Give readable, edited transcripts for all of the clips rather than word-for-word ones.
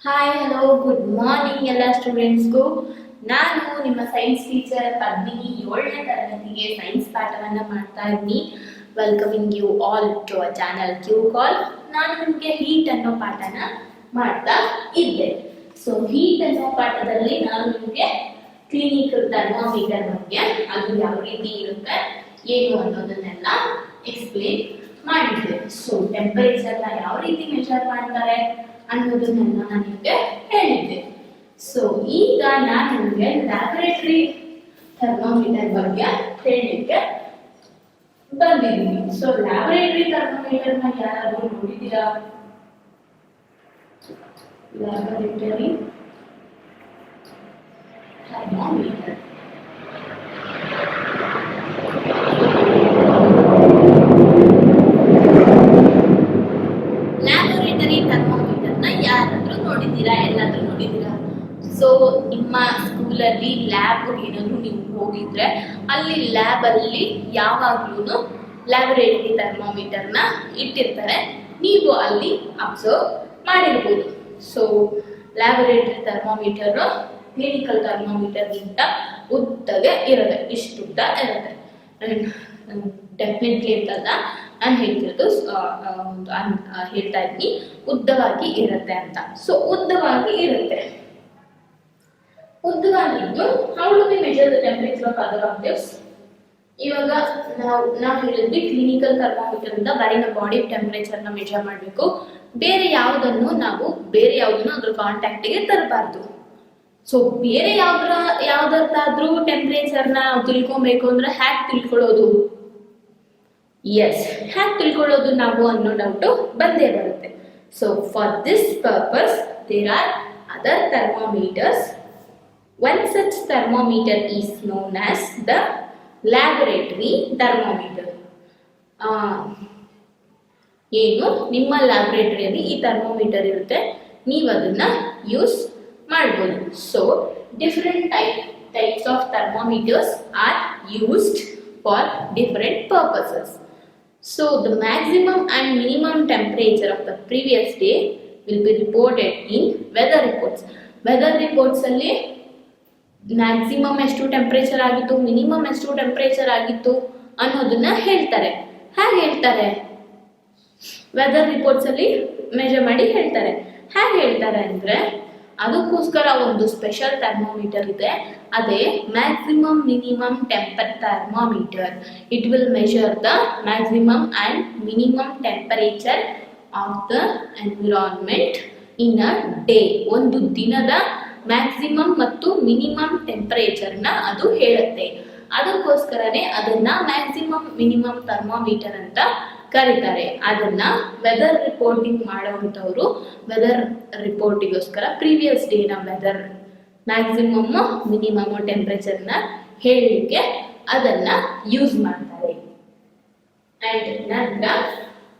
Hi hello good morning ಎಲ್ಲ ಸ್ಟೂಡೆಂಟ್ಸ್ಗೂ. ನಾನು ನಿಮ್ಮ ಸೈನ್ಸ್ ಟೀಚರ್ ಪದ್ಮಿನಿ 7ನೇ ತರಗತಿಗೆ ಸೈನ್ಸ್ ಪಾಠವನ್ನು ಮಾಡ್ತಾ ಇದ್ದೀನಿ. Welcoming you all to a channel Q call. ನಾನು ನಿಮಗೆ ಹೀಟ್ ಅನ್ನೋ ಪಾಠನ ಮಾಡ್ತಾ ಇದ್ದೆ. ಸೊ ಹೀಟ್ ಅನ್ನೋ ಪಾಠದಲ್ಲಿ ನಾನು ನಿಮಗೆ ಕ್ಲಿನಿಕಲ್ ಥರ್ಮಾಮೀಟರ್ ಬಗ್ಗೆ ಅದು ಯಾವ ರೀತಿ ಇರುತ್ತೆ ಏನು ಅನ್ನೋದನ್ನೆಲ್ಲ ಎಕ್ಸ್ಪ್ಲೇನ್ ಮಾಡಿದ್ದೆ. ಸೊ ಟೆಂಪರೇಚರ್ನ ಯಾವ ರೀತಿ ಮೆಜರ್ ಮಾಡ್ತಾರೆ ಅನ್ನೋದನ್ನೆಲ್ಲ ನಾನು ನಿಮಗೆ ಹೇಳಿದ್ದೆ. ಸೊ ಈಗ ನಾನು ನಿಮಗೆ ಲ್ಯಾಬೊರೇಟರಿ ಥರ್ಮಾಮೀಟರ್ ಬಗ್ಗೆ ಹೇಳಲಿಕ್ಕೆ ಬಂದಿದ್ದೀನಿ. ಸೊ ಲ್ಯಾಬೊರೇಟರಿ ಥರ್ಮಾಮೀಟರ್ನ ಯಾರಾದರೂ ನೋಡಿದ್ದೀರಾ? ಲ್ಯಾಬೊರೇಟರಿ ಥರ್ಮಾಮೀಟರ್ ಯಾರಾದ್ರೂ ನೋಡಿದ್ದೀರಾ? ಎಲ್ಲಾದ್ರೂ ನೋಡಿದ್ದೀರಾ? ಸೊ ನಿಮ್ಮ ಸ್ಕೂಲಲ್ಲಿ ಲ್ಯಾಬ್ ಏನಾದ್ರು ನೀವು ಹೋಗಿದ್ರೆ ಅಲ್ಲಿ ಲ್ಯಾಬ್ ಅಲ್ಲಿ ಯಾವಾಗ್ಲೂ ಲ್ಯಾಬೊರೇಟರಿ ಥರ್ಮಾಮೀಟರ್ನ ಇಟ್ಟಿರ್ತಾರೆ. ನೀವು ಅಲ್ಲಿ ಅಬ್ಸರ್ವ್ ಮಾಡಿರ್ಬೋದು. ಸೊ ಲ್ಯಾಬೊರೇಟರಿ ಥರ್ಮಾಮೀಟರ್ ಕ್ಲಿನಿಕಲ್ ಥರ್ಮಾಮೀಟರ್ಗಿಂತ ಉದ್ದಗೆ ಇರುತ್ತೆ, ಇಷ್ಟು ಉದ್ದ ಇರುತ್ತೆ. ಡೆಫಿನೆಟ್ಲಿ ಅಂತಲ್ಲ, ನಾನು ಹೇಳ್ತಿರೋದು ಹೇಳ್ತಾ ಇದ್ದೀನಿ ಉದ್ದವಾಗಿ ಇರುತ್ತೆ ಅಂತ. ಸೊ ಉದ್ದವಾಗಿ ಇರುತ್ತೆ. ಉದ್ದವಾಗಿದ್ದು how do we measure the temperature of other objects? ಇವಾಗ ನಾವು ಹೇಳಿದ್ವಿ ಕ್ಲಿನಿಕಲ್ ಥರ್ಮಾಮೀಟರ್ ಇಂದ ಬರೀ ನಮ್ಮ ಬಾಡಿ ಟೆಂಪರೇಚರ್ ನ ಮೆಜರ್ ಮಾಡಬೇಕು. ಬೇರೆ ಯಾವುದನ್ನು ಅದ್ರ ಕಾಂಟ್ಯಾಕ್ಟಿಗೆ ತರಬಾರ್ದು. ಸೊ ಬೇರೆ ಯಾವ್ದಾದ್ರೂ ಟೆಂಪರೇಚರ್ ನ ತಿಳ್ಕೊಬೇಕು ಅಂದ್ರೆ ಹ್ಯಾಕ್ ತಿಳ್ಕೊಳ್ಳೋದು? ಎಸ್, ಹ್ಯಾಕ್ ತಿಳ್ಕೊಳ್ಳೋದು ನಾವು ಅನ್ನೋ ಡೌಟ್ ಬಂದೇ ಬರುತ್ತೆ. So for this purpose there are other thermometers. One such thermometer is known as the laboratory thermometer. ಏನು ನಿಮ್ಮ ಲ್ಯಾಬೊರೇಟರಿಯಲ್ಲಿ ಈ ಥರ್ಮಾಮೀಟರ್ ಇರುತ್ತೆ, ನೀವು ಅದನ್ನ ಯೂಸ್ ಮಾಡ್ಬೋದು. So different types of thermometers are used for different purposes. So the maximum and minimum temperature of the previous day will be reported in weather reports. Weather reports ಅಲ್ಲಿ maximum ಎಷ್ಟು temperature ಆಗಿತ್ತು, minimum ಎಷ್ಟು temperature ಆಗಿತ್ತು ಅನ್ನೋದನ್ನ ಹೇಳ್ತಾರೆ. ಹೇಗೆ ಹೇಳ್ತಾರೆ? Weather reports ಅಲ್ಲಿ ಮೆಜರ್ ಮಾಡಿ ಹೇಳ್ತಾರೆ. ಹೇಗೆ ಹೇಳ್ತಾರೆ ಅಂದ್ರೆ ಅದಕ್ಕೋಸ್ಕರ ಒಂದು ಸ್ಪೆಷಲ್ ಥರ್ಮಾಮೀಟರ್ ಇದೆ, ಅದೇ maximum minimum temper thermometer. It will measure the maximum and minimum temperature of the environment in a day. ಒಂದು ದಿನದ ಮ್ಯಾಕ್ಸಿಮಮ್ ಮತ್ತು ಮಿನಿಮಮ್ ಟೆಂಪರೇಚರ್ನ ಅದು ಹೇಳುತ್ತೆ. ಅದಕ್ಕೋಸ್ಕರನೇ ಅದನ್ನ ಮ್ಯಾಕ್ಸಿಮಮ್ ಮಿನಿಮಮ್ ಥರ್ಮಾಮೀಟರ್ ಅಂತ ಕರೀತಾರೆ. ಅದನ್ನ ವೆದರ್ ರಿಪೋರ್ಟಿಂಗ್ ಮಾಡೋವಂಥವ್ರು ವೆದರ್ ರಿಪೋರ್ಟಿಗೋಸ್ಕರ ಪ್ರೀವಿಯಸ್ ಡೇನ ವೆದರ್ ಮ್ಯಾಕ್ಸಿಮಮ್ ಮಿನಿಮಮ್ ಟೆಂಪರೇಚರ್ನ ಹೇಳಲಿಕ್ಕೆ ಅದನ್ನ ಯೂಸ್ ಮಾಡ್ತಾರೆ. ಅಂಡ್ ನಂತರ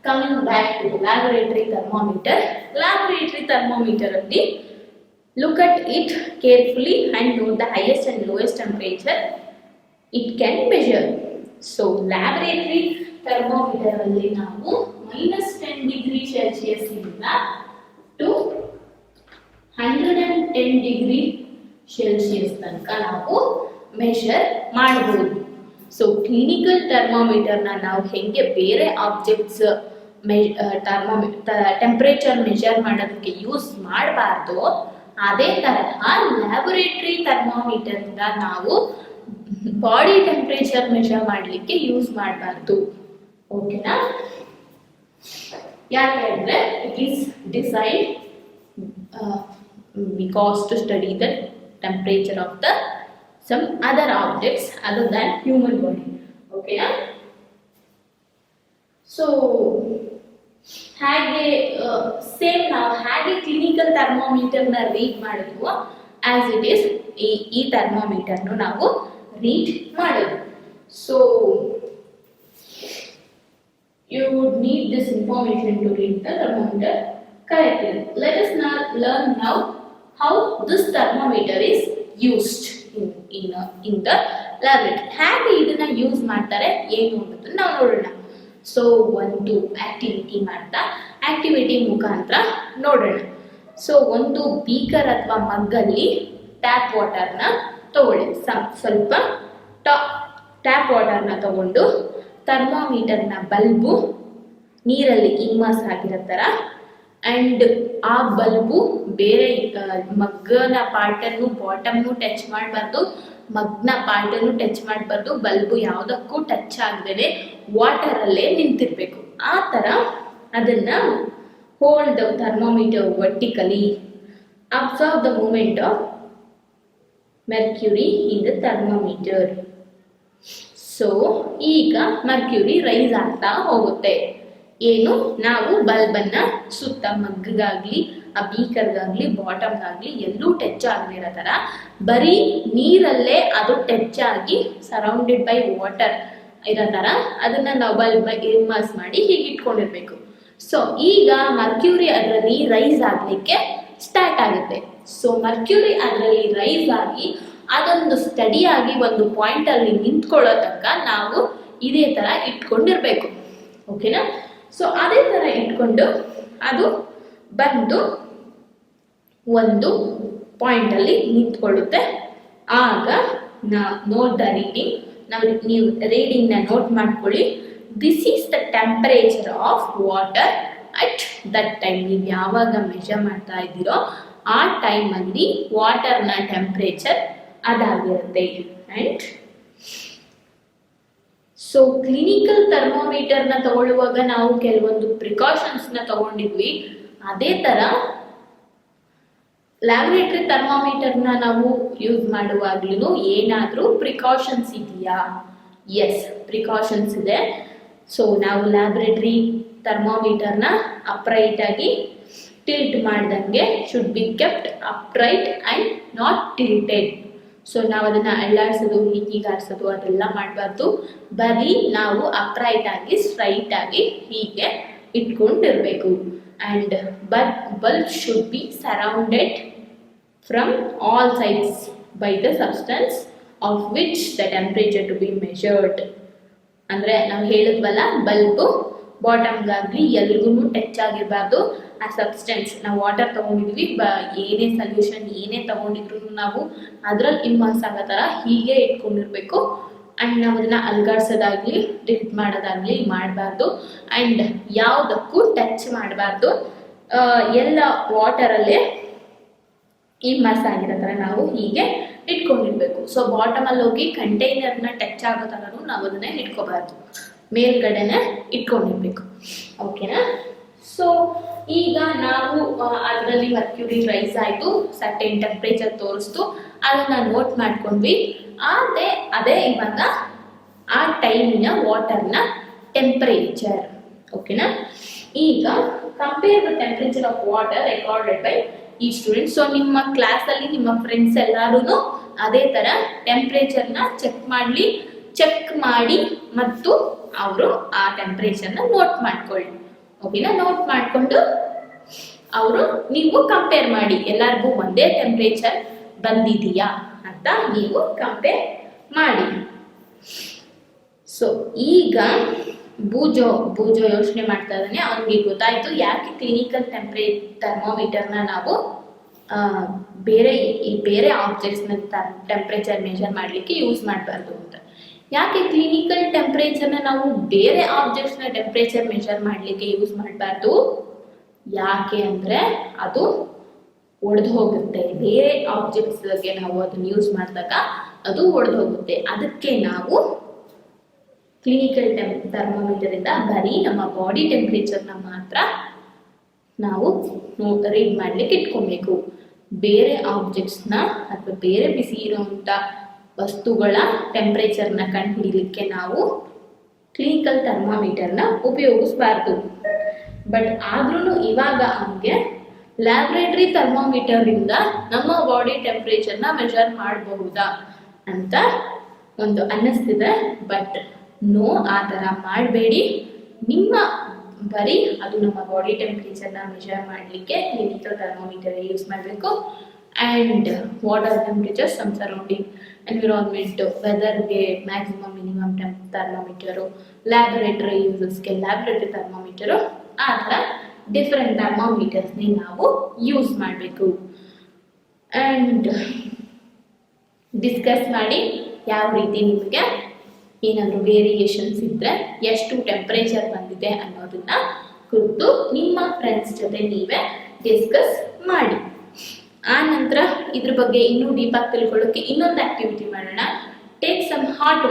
coming back to laboratory thermometer. Laboratory thermometer ಅಲ್ಲಿ look at it carefully and note the highest and lowest temperature it can measure. So laboratory thermometer ಅಲ್ಲಿ ನಾವು -10 ಡಿಗ್ರಿ ಸೆಲ್ಸಿಯಸ್ ಇಂದ to 110 degree Celsius ತನಕ ನಾವು measure ಮಾಡಬಹುದು. So clinical ಥರ್ಮಾಮೀಟರ್ನ ನಾವು ಹೆಂಗೆ ಬೇರೆ ಆಬ್ಜೆಕ್ಟ್ಸ್ ಟೆಂಪರೇಚರ್ ಮೆಷರ್ ಮಾಡೋದಕ್ಕೆ ಯೂಸ್ ಮಾಡಬಾರ್ದು, ಅದೇ ತರಹ ಲ್ಯಾಬೊರೇಟರಿ ಥರ್ಮಾಮೀಟರ್ ಇಂದ ನಾವು ಬಾಡಿ ಟೆಂಪರೇಚರ್ ಮೆಷರ್ ಮಾಡಲಿಕ್ಕೆ ಯೂಸ್ ಮಾಡಬಾರ್ದು. ಓಕೆನಾ? ಯಾಕೆಂದ್ರೆ it is decide because to study the temperature of the some other objects other than human body. ಓಕೆನಾ? ಸೊ ಹಾಗೆ ಸೇಮ್ ನಾವು ಹಾಗೆ ಕ್ಲಿನಿಕಲ್ ಥರ್ಮಾಮೀಟರ್ನ ರೀಡ್ ಮಾಡಿದ್ವು ಆಸ್ ಇಟ್ ಈಸ್ ಈ ಥರ್ಮಾಮೀಟರ್ನು ನಾವು ರೀಡ್ ಮಾಡೋದು. So you would need this information to read the thermometer correctly. Let us now learn now how this thermometer is used in the laboratory. ಹೇಗೆ ಇದನ್ನ ಯೂಸ್ ಮಾಡ್ತಾರೆ ಏನು ಅನ್ನೋದನ್ನ ನಾವು ನೋಡೋಣ. ಸೊ ಒಂದು ಆಕ್ಟಿವಿಟಿ ಮಾಡ್ತಾ ಆಕ್ಟಿವಿಟಿ ಮುಖಾಂತರ ನೋಡೋಣ. ಸೊ ಒಂದು ಬೀಕರ್ ಅಥವಾ ಮಗ್ಗಲ್ಲಿ ಟ್ಯಾಪ್ ವಾಟರ್ನ ತಗೊಳ್ಳಿ. ಸ್ವಲ್ಪ ಟ್ಯಾಪ್ ವಾಟರ್ನ ತಗೊಂಡು ಥರ್ಮಾಮೀಟರ್ನ ಬಲ್ಬು ನೀರಲ್ಲಿ ಇಮ್ಮರ್ಸ್ ಆಗಿರೋ ಥರ, ಆ್ಯಂಡ್ ಆ ಬಲ್ಬು ಬೇರೆ ಮಗ್ಗನ ಪಾರ್ಟನ್ನು ಬಾಟಮ್ನು ಟಚ್ ಮಾಡಬಾರ್ದು, ಮಗ್ನ ಪಾರ್ಟನ್ನು ಟಚ್ ಮಾಡಬಾರ್ದು, ಬಲ್ಬು ಯಾವುದಕ್ಕೂ ಟಚ್ ಆಗದೇ ವಾಟರಲ್ಲೇ ನಿಂತಿರಬೇಕು. ಆ ಥರ ಅದನ್ನು hold the thermometer vertically, observe the movement of mercury in the thermometer. So ಈಗ ಮರ್ಕ್ಯೂರಿ ರೈಸ್ ಆಗ್ತಾ ಹೋಗುತ್ತೆ. ಏನು, ನಾವು ಬಲ್ಬನ್ನ ಸುತ್ತ ಮಗ್ಗಾಗ್ಲಿ ಆ ಬೀಕರ್ಗಾಗ್ಲಿ ಬಾಟಮ್ಗಾಗ್ಲಿ ಎಲ್ಲೂ ಟಚ್ ಆಗದಿರೋ ಥರ ಬರೀ ನೀರಲ್ಲೇ ಅದು ಟಚ್ ಆಗಿ ಸರೌಂಡೆಡ್ ಬೈ ವಾಟರ್ ಇರೋ ಥರ ಅದನ್ನ ನಾವು ಬಲ್ಬ್ ಇಮ್ಮರ್ಸ್ ಮಾಡಿ ಹೀಗೆ ಇಟ್ಕೊಂಡಿರ್ಬೇಕು. ಸೊ ಈಗ ಮರ್ಕ್ಯೂರಿ ಅದರಲ್ಲಿ ರೈಸ್ ಆಗಲಿಕ್ಕೆ ಸ್ಟಾರ್ಟ್ ಆಗುತ್ತೆ. ಸೊ ಮರ್ಕ್ಯೂರಿ ಅದರಲ್ಲಿ ರೈಸ್ ಆಗಿ ಅದೊಂದು ಸ್ಟಡಿಯಾಗಿ ಒಂದು ಪಾಯಿಂಟಲ್ಲಿ ನಿಂತ್ಕೊಳ್ಳೋ ತನಕ ನಾವು ಇದೇ ಥರ ಇಟ್ಕೊಂಡಿರ್ಬೇಕು. ಓಕೆನಾ? ಸೊ ಅದೇ ಥರ ಇಟ್ಕೊಂಡು ಅದು ಬಂದು ಒಂದು ಪಾಯಿಂಟಲ್ಲಿ ನಿಂತ್ಕೊಳ್ಳುತ್ತೆ. ಆಗ ನೋಟ್ ದ ರೀಡಿಂಗ್, ನೀವು ರೀಡಿಂಗ್ನ ನೋಟ್ ಮಾಡ್ಕೊಳ್ಳಿ. This is the temperature of water at that time. ನೀವು ಯಾವಾಗ ಮೆಷರ್ ಮಾಡ್ತಾ ಇದ್ದೀರೋ ಆ ಟೈಮಲ್ಲಿ ವಾಟರ್ನ ಟೆಂಪರೇಚರ್ ಅದಾಗಿರುತ್ತೆ. ಆ್ಯಂಡ್ ಸೊ ಕ್ಲಿನಿಕಲ್ ಥರ್ಮೋಮೀಟರ್ನ ತಗೊಳ್ಳುವಾಗ ನಾವು ಕೆಲವೊಂದು ಪ್ರಿಕಾಷನ್ಸ್ನ ತಗೊಂಡಿದ್ವಿ. ಅದೇ ಥರ ಲ್ಯಾಬ್ರೇಟರಿ ಥರ್ಮೋಮೀಟರ್ನ ನಾವು ಯೂಸ್ ಮಾಡುವಾಗ್ಲೂ ಏನಾದರೂ ಪ್ರಿಕಾಷನ್ಸ್ ಇದೆಯಾ? ಎಸ್, ಪ್ರಿಕಾಷನ್ಸ್ ಇದೆ. ಸೊ ನಾವು ಲ್ಯಾಬ್ರೇಟರಿ ಥರ್ಮೋಮೀಟರ್ನ ಅಪ್ರೈಟಾಗಿ ಟಿಲ್ಟ್ ಮಾಡ್ದಂಗೆ should be kept upright and not tilted. So ನಾವು ಅದನ್ನು ಅಳ್ಳಾಡಿಸೋದು ಹೀಗಾಡಿಸೋದು ಅದೆಲ್ಲ ಮಾಡಬಾರ್ದು. ಬರೀ ನಾವು ಅಪ್ರೈಟ್ ಆಗಿ ಸ್ಟ್ರೈಟ್ ಆಗಿ ಹೀಗೆ ಇಟ್ಕೊಂಡಿರಬೇಕು. And bulb should be surrounded from all sides by the substance of which the temperature to be measured. ಅಂದರೆ ನಾವು ಹೇಳಿದ್ವಲ್ಲ, ಬಲ್ಬು ಬಾಟಮ್ಗಾಗಲಿ ಎಲ್ರಿಗೂ ಟಚ್ ಆಗಿರಬಾರ್ದು. ಆ ಸಬ್ಸ್ಟೆನ್ಸ್ ನಾವು ವಾಟರ್ ತೊಗೊಂಡಿದ್ವಿ, ಏನೇ ಸೊಲ್ಯೂಷನ್ ಏನೇ ತೊಗೊಂಡಿದ್ರು ನಾವು ಅದ್ರಲ್ಲಿ ಇಮ್ಮರ್ಸ್ ಆಗೋ ಥರ ಹೀಗೆ ಇಟ್ಕೊಂಡಿರ್ಬೇಕು. ಆ್ಯಂಡ್ ನಾವು ಅದನ್ನು ಅಲ್ಗಾಡ್ಸೋದಾಗಲಿ ಟಿಲ್ಟ್ ಮಾಡೋದಾಗಲಿ ಮಾಡಬಾರ್ದು. ಆ್ಯಂಡ್ ಯಾವುದಕ್ಕೂ ಟಚ್ ಮಾಡಬಾರ್ದು. ಎಲ್ಲ ವಾಟರಲ್ಲೇ ಇಮ್ಮರ್ಸ್ ಆಗಿರೋ ಥರ ನಾವು ಹೀಗೆ ಇಟ್ಕೊಂಡಿರ್ಬೇಕು. ಸೊ ಬಾಟಮಲ್ಲಿ ಹೋಗಿ ಕಂಟೈನರ್ನ ಟಚ್ ಆಗೋ ಥರನೂ ನಾವು ಅದನ್ನೇ ಇಟ್ಕೋಬಾರ್ದು, ಮೇಲ್ಗಡೆನೆ ಇಟ್ಕೊಂಡಿರ್ಬೇಕು. ಓಕೆನಾ? ಸೊ ಈಗ ನಾವು ಅದರಲ್ಲಿ ಮರ್ಕ್ಯೂರಿ ರೈಸ್ ಆಯಿತು, ಸರ್ಟೆನ್ ಟೆಂಪ್ರೇಚರ್ ತೋರಿಸ್ತು, ಅದನ್ನು ನೋಟ್ ಮಾಡ್ಕೊಂಡ್ವಿ. ಅದೇ ಇವಾಗ ಆ ಟೈಮಿನ ವಾಟರ್ನ ಟೆಂಪ್ರೇಚರ್. ಓಕೆನಾ? ಈಗ compare the temperature of water recorded by ಈ ಸ್ಟೂಡೆಂಟ್ಸ್. ಸೊ ನಿಮ್ಮ ಕ್ಲಾಸಲ್ಲಿ ನಿಮ್ಮ ಫ್ರೆಂಡ್ಸ್ ಎಲ್ಲರೂ ಅದೇ ಥರ ಟೆಂಪ್ರೇಚರ್ನ ಚೆಕ್ ಮಾಡಿ ಮತ್ತು ಅವರು ಆ ಟೆಂಪ್ರೇಚರ್ನ ನೋಟ್ ಮಾಡ್ಕೊಳ್ಳಿ. ಓಕೆನಾ? ನೋಟ್ ಮಾಡಿಕೊಂಡು ನೀವು ಕಂಪೇರ್ ಮಾಡಿ, ಎಲ್ಲರಿಗೂ ಒಂದೇ ಟೆಂಪ್ರೇಚರ್ ಬಂದಿದೆಯಾ ಅಂತ ನೀವು ಕಂಪೇರ್ ಮಾಡಿ. ಸೊ ಈಗ ಬೂಜೋ ಯೋಚನೆ ಮಾಡ್ತಾ ಇದ್ದಾನೆ. ಅವನಿಗೆ ಗೊತ್ತಾಯ್ತು ಯಾಕೆ ಕ್ಲಿನಿಕಲ್ ಥರ್ಮೋಮೀಟರ್ನ ನಾವು ಬೇರೆ ಆಬ್ಜೆಕ್ಟ್ಸ್ನ ಟೆಂಪ್ರೇಚರ್ ಮೆಷರ್ ಮಾಡಲಿಕ್ಕೆ ಯೂಸ್ ಮಾಡಬಾರ್ದು ಅಂತ. ಯಾಕೆ ಕ್ಲಿನಿಕಲ್ ಟೆಂಪ್ರೇಚರ್ನ ನಾವು ಬೇರೆ ಆಬ್ಜೆಕ್ಟ್ಸ್ನ ಟೆಂಪ್ರೇಚರ್ ಮೆಷರ್ ಮಾಡಲಿಕ್ಕೆ ಯೂಸ್ ಮಾಡಬಾರ್ದು? ಯಾಕೆ ಅಂದರೆ ಅದು ಒಡೆದು ಹೋಗುತ್ತೆ. ಬೇರೆ ಆಬ್ಜೆಕ್ಟ್ಸ್ಗೆ ನಾವು ಅದನ್ನು ಯೂಸ್ ಮಾಡಿದಾಗ ಅದು ಒಡೆದು ಹೋಗುತ್ತೆ. ಅದಕ್ಕೆ ನಾವು ಕ್ಲಿನಿಕಲ್ ಥರ್ಮೋಮೀಟರಿಂದ ಬರೀ ನಮ್ಮ ಬಾಡಿ ಟೆಂಪ್ರೇಚರ್ನ ಮಾತ್ರ ನಾವು ರೀಡ್ ಮಾಡಲಿಕ್ಕೆ ಇಟ್ಕೊಬೇಕು. ಬೇರೆ ಆಬ್ಜೆಕ್ಟ್ಸ್ನ ಅಥವಾ ಬೇರೆ ಬಿಸಿ ಇರುವಂಥ ವಸ್ತುಗಳ ಟೆಂಪ್ರೇಚರ್ನ ಕಂಡುಹಿಡಿಯಲಿಕ್ಕೆ ನಾವು ಕ್ಲಿನಿಕಲ್ ಥರ್ಮೋಮೀಟರ್ನ ಉಪಯೋಗಿಸಬಾರ್ದು. ಬಟ್ ಆದ್ರೂ ಇವಾಗ ಹಂಗೆ ಲ್ಯಾಬ್ರೇಟರಿ ಥರ್ಮೋಮೀಟರಿಂದ ನಮ್ಮ ಬಾಡಿ ಟೆಂಪ್ರೇಚರ್ನ ಮೆಷರ್ ಮಾಡಬಹುದಾ ಅಂತ ಒಂದು ಅನ್ನಿಸ್ತಿದೆ. ಬಟ್ ನೋ, ಆ ಥರ ಮಾಡಬೇಡಿ. ನಿಮ್ಮ ಬರೀ ಅದು ನಮ್ಮ ಬಾಡಿ ಟೆಂಪ್ರೇಚರ್ನ ಮೆಷರ್ ಮಾಡಲಿಕ್ಕೆ ಕ್ಲಿನಿಕಲ್ ಥರ್ಮೋಮೀಟರ್ ಯೂಸ್ ಮಾಡಬೇಕು. And water temperature, some surrounding environment, ವೆದರ್ಗೆ ಮ್ಯಾಕ್ಸಿಮಮ್ ಮಿನಿಮಮ್ ಥರ್ಮೋಮೀಟರು, ಲ್ಯಾಬೊರೇಟರಿ ಯೂಸಸ್ಗೆ ಲ್ಯಾಬೊರೇಟರಿ ಥರ್ಮೋಮೀಟರು, ಆ ಥರ ಡಿಫ್ರೆಂಟ್ ಥರ್ಮಾಮೀಟರ್ಸ್ನೇ ನಾವು ಯೂಸ್ ಮಾಡಬೇಕು. ಆ್ಯಂಡ್ ಡಿಸ್ಕಸ್ ಮಾಡಿ ಯಾವ ರೀತಿ ನಿಮಗೆ ಏನಾದರೂ ವೇರಿಯೇಷನ್ಸ್ ಇದ್ದರೆ ಎಷ್ಟು ಟೆಂಪ್ರೇಚರ್ ಬಂದಿದೆ ಅನ್ನೋದನ್ನ ಕುರಿತು ನಿಮ್ಮ ಫ್ರೆಂಡ್ಸ್ ಜೊತೆ ನೀವೇ ಡಿಸ್ಕಸ್ ಮಾಡಿ. ಆ ನಂತರ ಇದ್ರ ಬಗ್ಗೆ ಇನ್ನೂ ಡೀಪಾಗಿ ತಿಳ್ಕೊಳ್ಳೋಕ್ಕೆ ಇನ್ನೊಂದು ಆಕ್ಟಿವಿಟಿ ಮಾಡೋಣ. ಟೇಕ್ ಸಮ್ ಹಾಟ್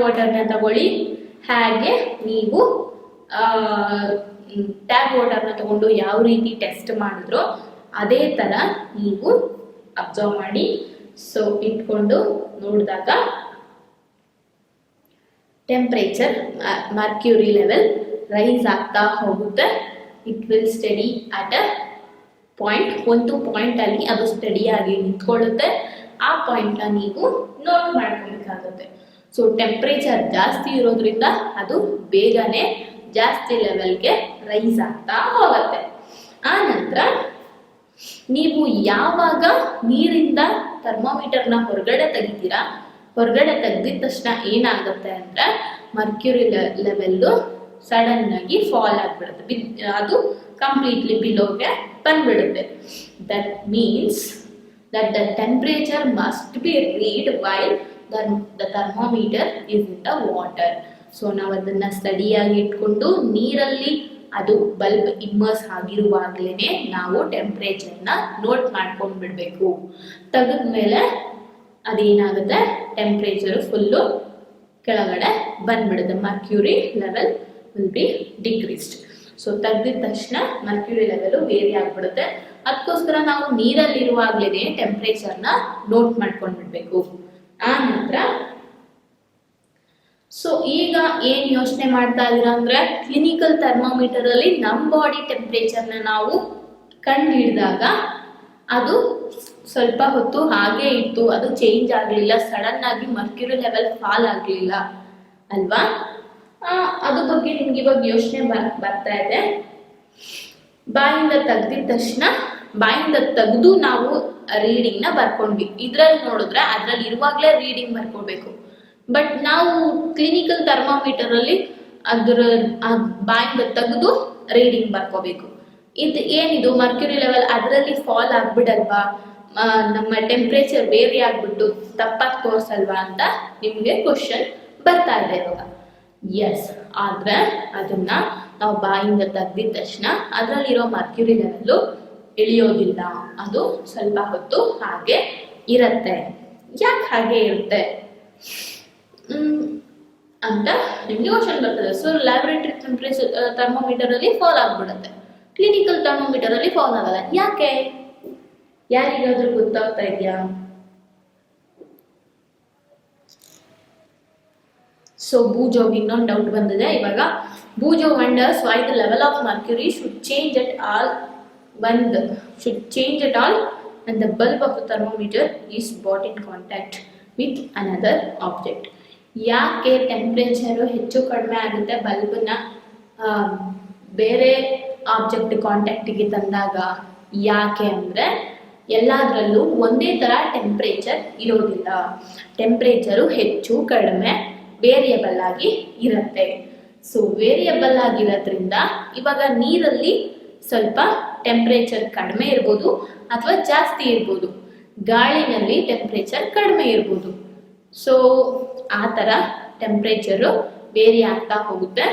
ವಾಟರ್ನ ತಗೊಳ್ಳಿ. ಹಾಗೆ ನೀವು ಟ್ಯಾಪ್ ವಾಟರ್ನ ತಗೊಂಡು ಯಾವ ರೀತಿ ಟೆಸ್ಟ್ ಮಾಡಿದ್ರೋ ಅದೇ ಥರ ನೀವು ಅಬ್ಸರ್ವ್ ಮಾಡಿ. ಸೊ ಇಟ್ಕೊಂಡು ನೋಡಿದಾಗ ಟೆಂಪ್ರೇಚರ್ ಮರ್ಕ್ಯೂರಿ ಲೆವೆಲ್ ರೈಸ್ ಆಗ್ತಾ ಹೋಗುತ್ತೆ. It will study at a point. ಒಂದು ಪಾಯಿಂಟಲ್ಲಿ ಅದು ಸ್ಟಡಿಯಾಗಿ ನಿಂತ್ಕೊಳ್ಳುತ್ತೆ. ಆ ಪಾಯಿಂಟ್ನ ನೀವು ನೋಟ್ ಮಾಡ್ಕೊಬೇಕಾಗುತ್ತೆ. ಸೊ ಟೆಂಪ್ರೇಚರ್ ಜಾಸ್ತಿ ಇರೋದ್ರಿಂದ ಅದು ಬೇಗನೆ ಜಾಸ್ತಿ ಲೆವೆಲ್ಗೆ ರೈಸ್ ಆಗ್ತಾ ಹೋಗುತ್ತೆ. ಆ ನಂತರ ನೀವು ಯಾವಾಗ ನೀರಿಂದ ಥರ್ಮಾಮೀಟರ್ನ ಹೊರಗಡೆ ತೆಗಿತೀರಾ, ಹೊರಗಡೆ ತೆಗ್ದಿದ ತಕ್ಷಣ ಏನಾಗುತ್ತೆ ಅಂದರೆ ಮರ್ಕ್ಯೂರಿ ಲೆವೆಲ್ಲು ಸಡನ್ ಆಗಿ ಫಾಲ್ ಆಗಿಬಿಡುತ್ತೆ. ಅದು ಕಂಪ್ಲೀಟ್ಲಿ ಬಿಲೋಗೆ ಬಂದ್ಬಿಡುತ್ತೆ. That means that the temperature must be read while the thermometer is in the water. So ನಾವು ಅದನ್ನು ಸ್ಟಡಿಯಾಗಿ ಇಟ್ಕೊಂಡು ನೀರಲ್ಲಿ ಅದು ಬಲ್ಬ್ ಇಮ್ಮರ್ಸ್ ಆಗಿರುವಾಗಲೇ ನಾವು ಟೆಂಪ್ರೇಚರ್ನ ನೋಟ್ ಮಾಡ್ಕೊಂಡು ಬಿಡಬೇಕು. ತೆಗೆದ್ಮೇಲೆ ಅದೇನಾಗುತ್ತೆ, ಟೆಂಪ್ರೇಚರು ಫುಲ್ಲು ಕೆಳಗಡೆ ಬಂದ್ಬಿಡುತ್ತೆ. Mercury level will be decreased. So ತೆಗ್ದಿದ ತಕ್ಷಣ ಮರ್ಕ್ಯೂರಿ ಲೆವೆಲು ವೇರಿ ಆಗಿಬಿಡುತ್ತೆ. ಅದಕ್ಕೋಸ್ಕರ ನಾವು ನೀರಲ್ಲಿರುವಾಗಲೇ ಟೆಂಪ್ರೇಚರ್ನ ನೋಟ್ ಮಾಡ್ಕೊಂಡು ಬಿಡಬೇಕು. ಆ ನಂತರ ಸೊ ಈಗ ಏನು ಯೋಚನೆ ಮಾಡ್ತಾ ಇದ್ದೀರಾ ಅಂದರೆ, ಕ್ಲಿನಿಕಲ್ ಥರ್ಮಾಮೀಟರಲ್ಲಿ ನಮ್ಮ ಬಾಡಿ ಟೆಂಪ್ರೇಚರ್ನ ನಾವು ಕಂಡು ಹಿಡಿದಾಗ ಅದು ಸ್ವಲ್ಪ ಹೊತ್ತು ಹಾಗೆ ಇತ್ತು, ಅದು ಚೇಂಜ್ ಆಗಲಿಲ್ಲ, ಸಡನ್ ಆಗಿ ಮರ್ಕ್ಯೂರಿ ಲೆವೆಲ್ ಫಾಲ್ ಆಗಲಿಲ್ಲ ಅಲ್ವಾ? ಅದ್ರ ಬಗ್ಗೆ ನಿಮ್ಗೆ ಇವಾಗ ಯೋಚನೆ ಬರ್ತಾ ಇದೆ. ಬಾಯಿಂದ ತೆಗ್ದಿದ ತಕ್ಷಣ ಬಾಯಿಂದ ತೆಗೆದು ನಾವು ರೀಡಿಂಗ್ನ ಬರ್ಕೊಂಡ್ವಿ. ಇದ್ರಲ್ಲಿ ನೋಡಿದ್ರೆ ಅದ್ರಲ್ಲಿ ಇರುವಾಗಲೇ ರೀಡಿಂಗ್ ಬರ್ಕೊಳ್ಬೇಕು. ಬಟ್ ನಾವು ಕ್ಲಿನಿಕಲ್ ಥರ್ಮಾಮೀಟರಲ್ಲಿ ಅದರ ಬಾಯಿಂದ ತೆಗೆದು ರೀಡಿಂಗ್ ಬರ್ಕೋಬೇಕು. ಇದು ಏನಿದು ಮರ್ಕ್ಯೂರಿ ಲೆವೆಲ್ ಅದರಲ್ಲಿ ಫಾಲ್ ಆಗ್ಬಿಡಲ್ವಾ, ನಮ್ಮ ಟೆಂಪ್ರೇಚರ್ ವೇರಿ ಆಗ್ಬಿಟ್ಟು ತಪ್ಪಾಗಿ ತೋರಿಸಲ್ವಾ ಅಂತ ನಿಮಗೆ ಕ್ವಶನ್ ಬರ್ತಾ ಇದೆ ಇವಾಗ. ಎಸ್, ಆದರೆ ಅದನ್ನ ನಾವು ಬಾಯಿಂದ ತೆಗ್ದಿದ ತಕ್ಷಣ ಅದರಲ್ಲಿರೋ ಮರ್ಕ್ಯೂರಿ ಲೆವೆಲ್ಲು ಇಳಿಯೋದಿಲ್ಲ, ಅದು ಸ್ವಲ್ಪ ಹೊತ್ತು ಹಾಗೆ ಇರುತ್ತೆ. ಯಾಕೆ ಹಾಗೆ ಇರುತ್ತೆ ಅಂತ ನಿಮಗೆ ಕ್ವಶನ್ ಬರ್ತದೆ. ಸೊ ಲ್ಯಾಬೊರೇಟರಿ ಟೆಂಪ್ರೇಚರ್ ಥರ್ಮೋಮೀಟರಲ್ಲಿ ಫಾಲ್ ಆಗಿಬಿಡುತ್ತೆ, ಕ್ಲಿನಿಕಲ್ ಥರ್ಮೋಮೀಟರಲ್ಲಿ ಫಾಲ್ ಆಗಲ್ಲ. ಯಾಕೆ? ಯಾರಿಗಾದ್ರೂ ಗೊತ್ತಾಗ್ತಾ ಇದೆಯಾ? ಸೊ ಬೂಜೋಗೆ ಇನ್ನೊಂದು ಡೌಟ್ ಬಂದಿದೆ ಇವಾಗ. Boojho wonders why the level of mercury should change at all when the bulb of the thermometer is brought in contact with another object. ಯಾಕೆ ಟೆಂಪ್ರೇಚರು ಹೆಚ್ಚು ಕಡಿಮೆ ಆಗುತ್ತೆ ಬಲ್ಬನ್ನ ಬೇರೆ ಆಬ್ಜೆಕ್ಟ್ ಕಾಂಟ್ಯಾಕ್ಟಿಗೆ ತಂದಾಗ? ಯಾಕೆ ಅಂದರೆ ಎಲ್ಲದರಲ್ಲೂ ಒಂದೇ ಥರ ಟೆಂಪ್ರೇಚರ್ ಇರೋದಿಲ್ಲ. ಟೆಂಪ್ರೇಚರು ಹೆಚ್ಚು ಕಡಿಮೆ ವೇರಿಯಬಲ್ ಆಗಿ ಇರುತ್ತೆ. ಸೊ ವೇರಿಯಬಲ್ ಆಗಿರೋದ್ರಿಂದ ಇವಾಗ ನೀರಲ್ಲಿ ಸ್ವಲ್ಪ ಟೆಂಪ್ರೇಚರ್ ಕಡಿಮೆ ಇರ್ಬೋದು ಅಥವಾ ಜಾಸ್ತಿ ಇರ್ಬೋದು, ಗಾಳಿನಲ್ಲಿ ಟೆಂಪ್ರೇಚರ್ ಕಡಿಮೆ ಇರ್ಬೋದು. ಸೊ ಆ ಥರ ಟೆಂಪ್ರೇಚರು ವೇರಿ ಆಗ್ತಾ ಹೋಗುತ್ತೆ.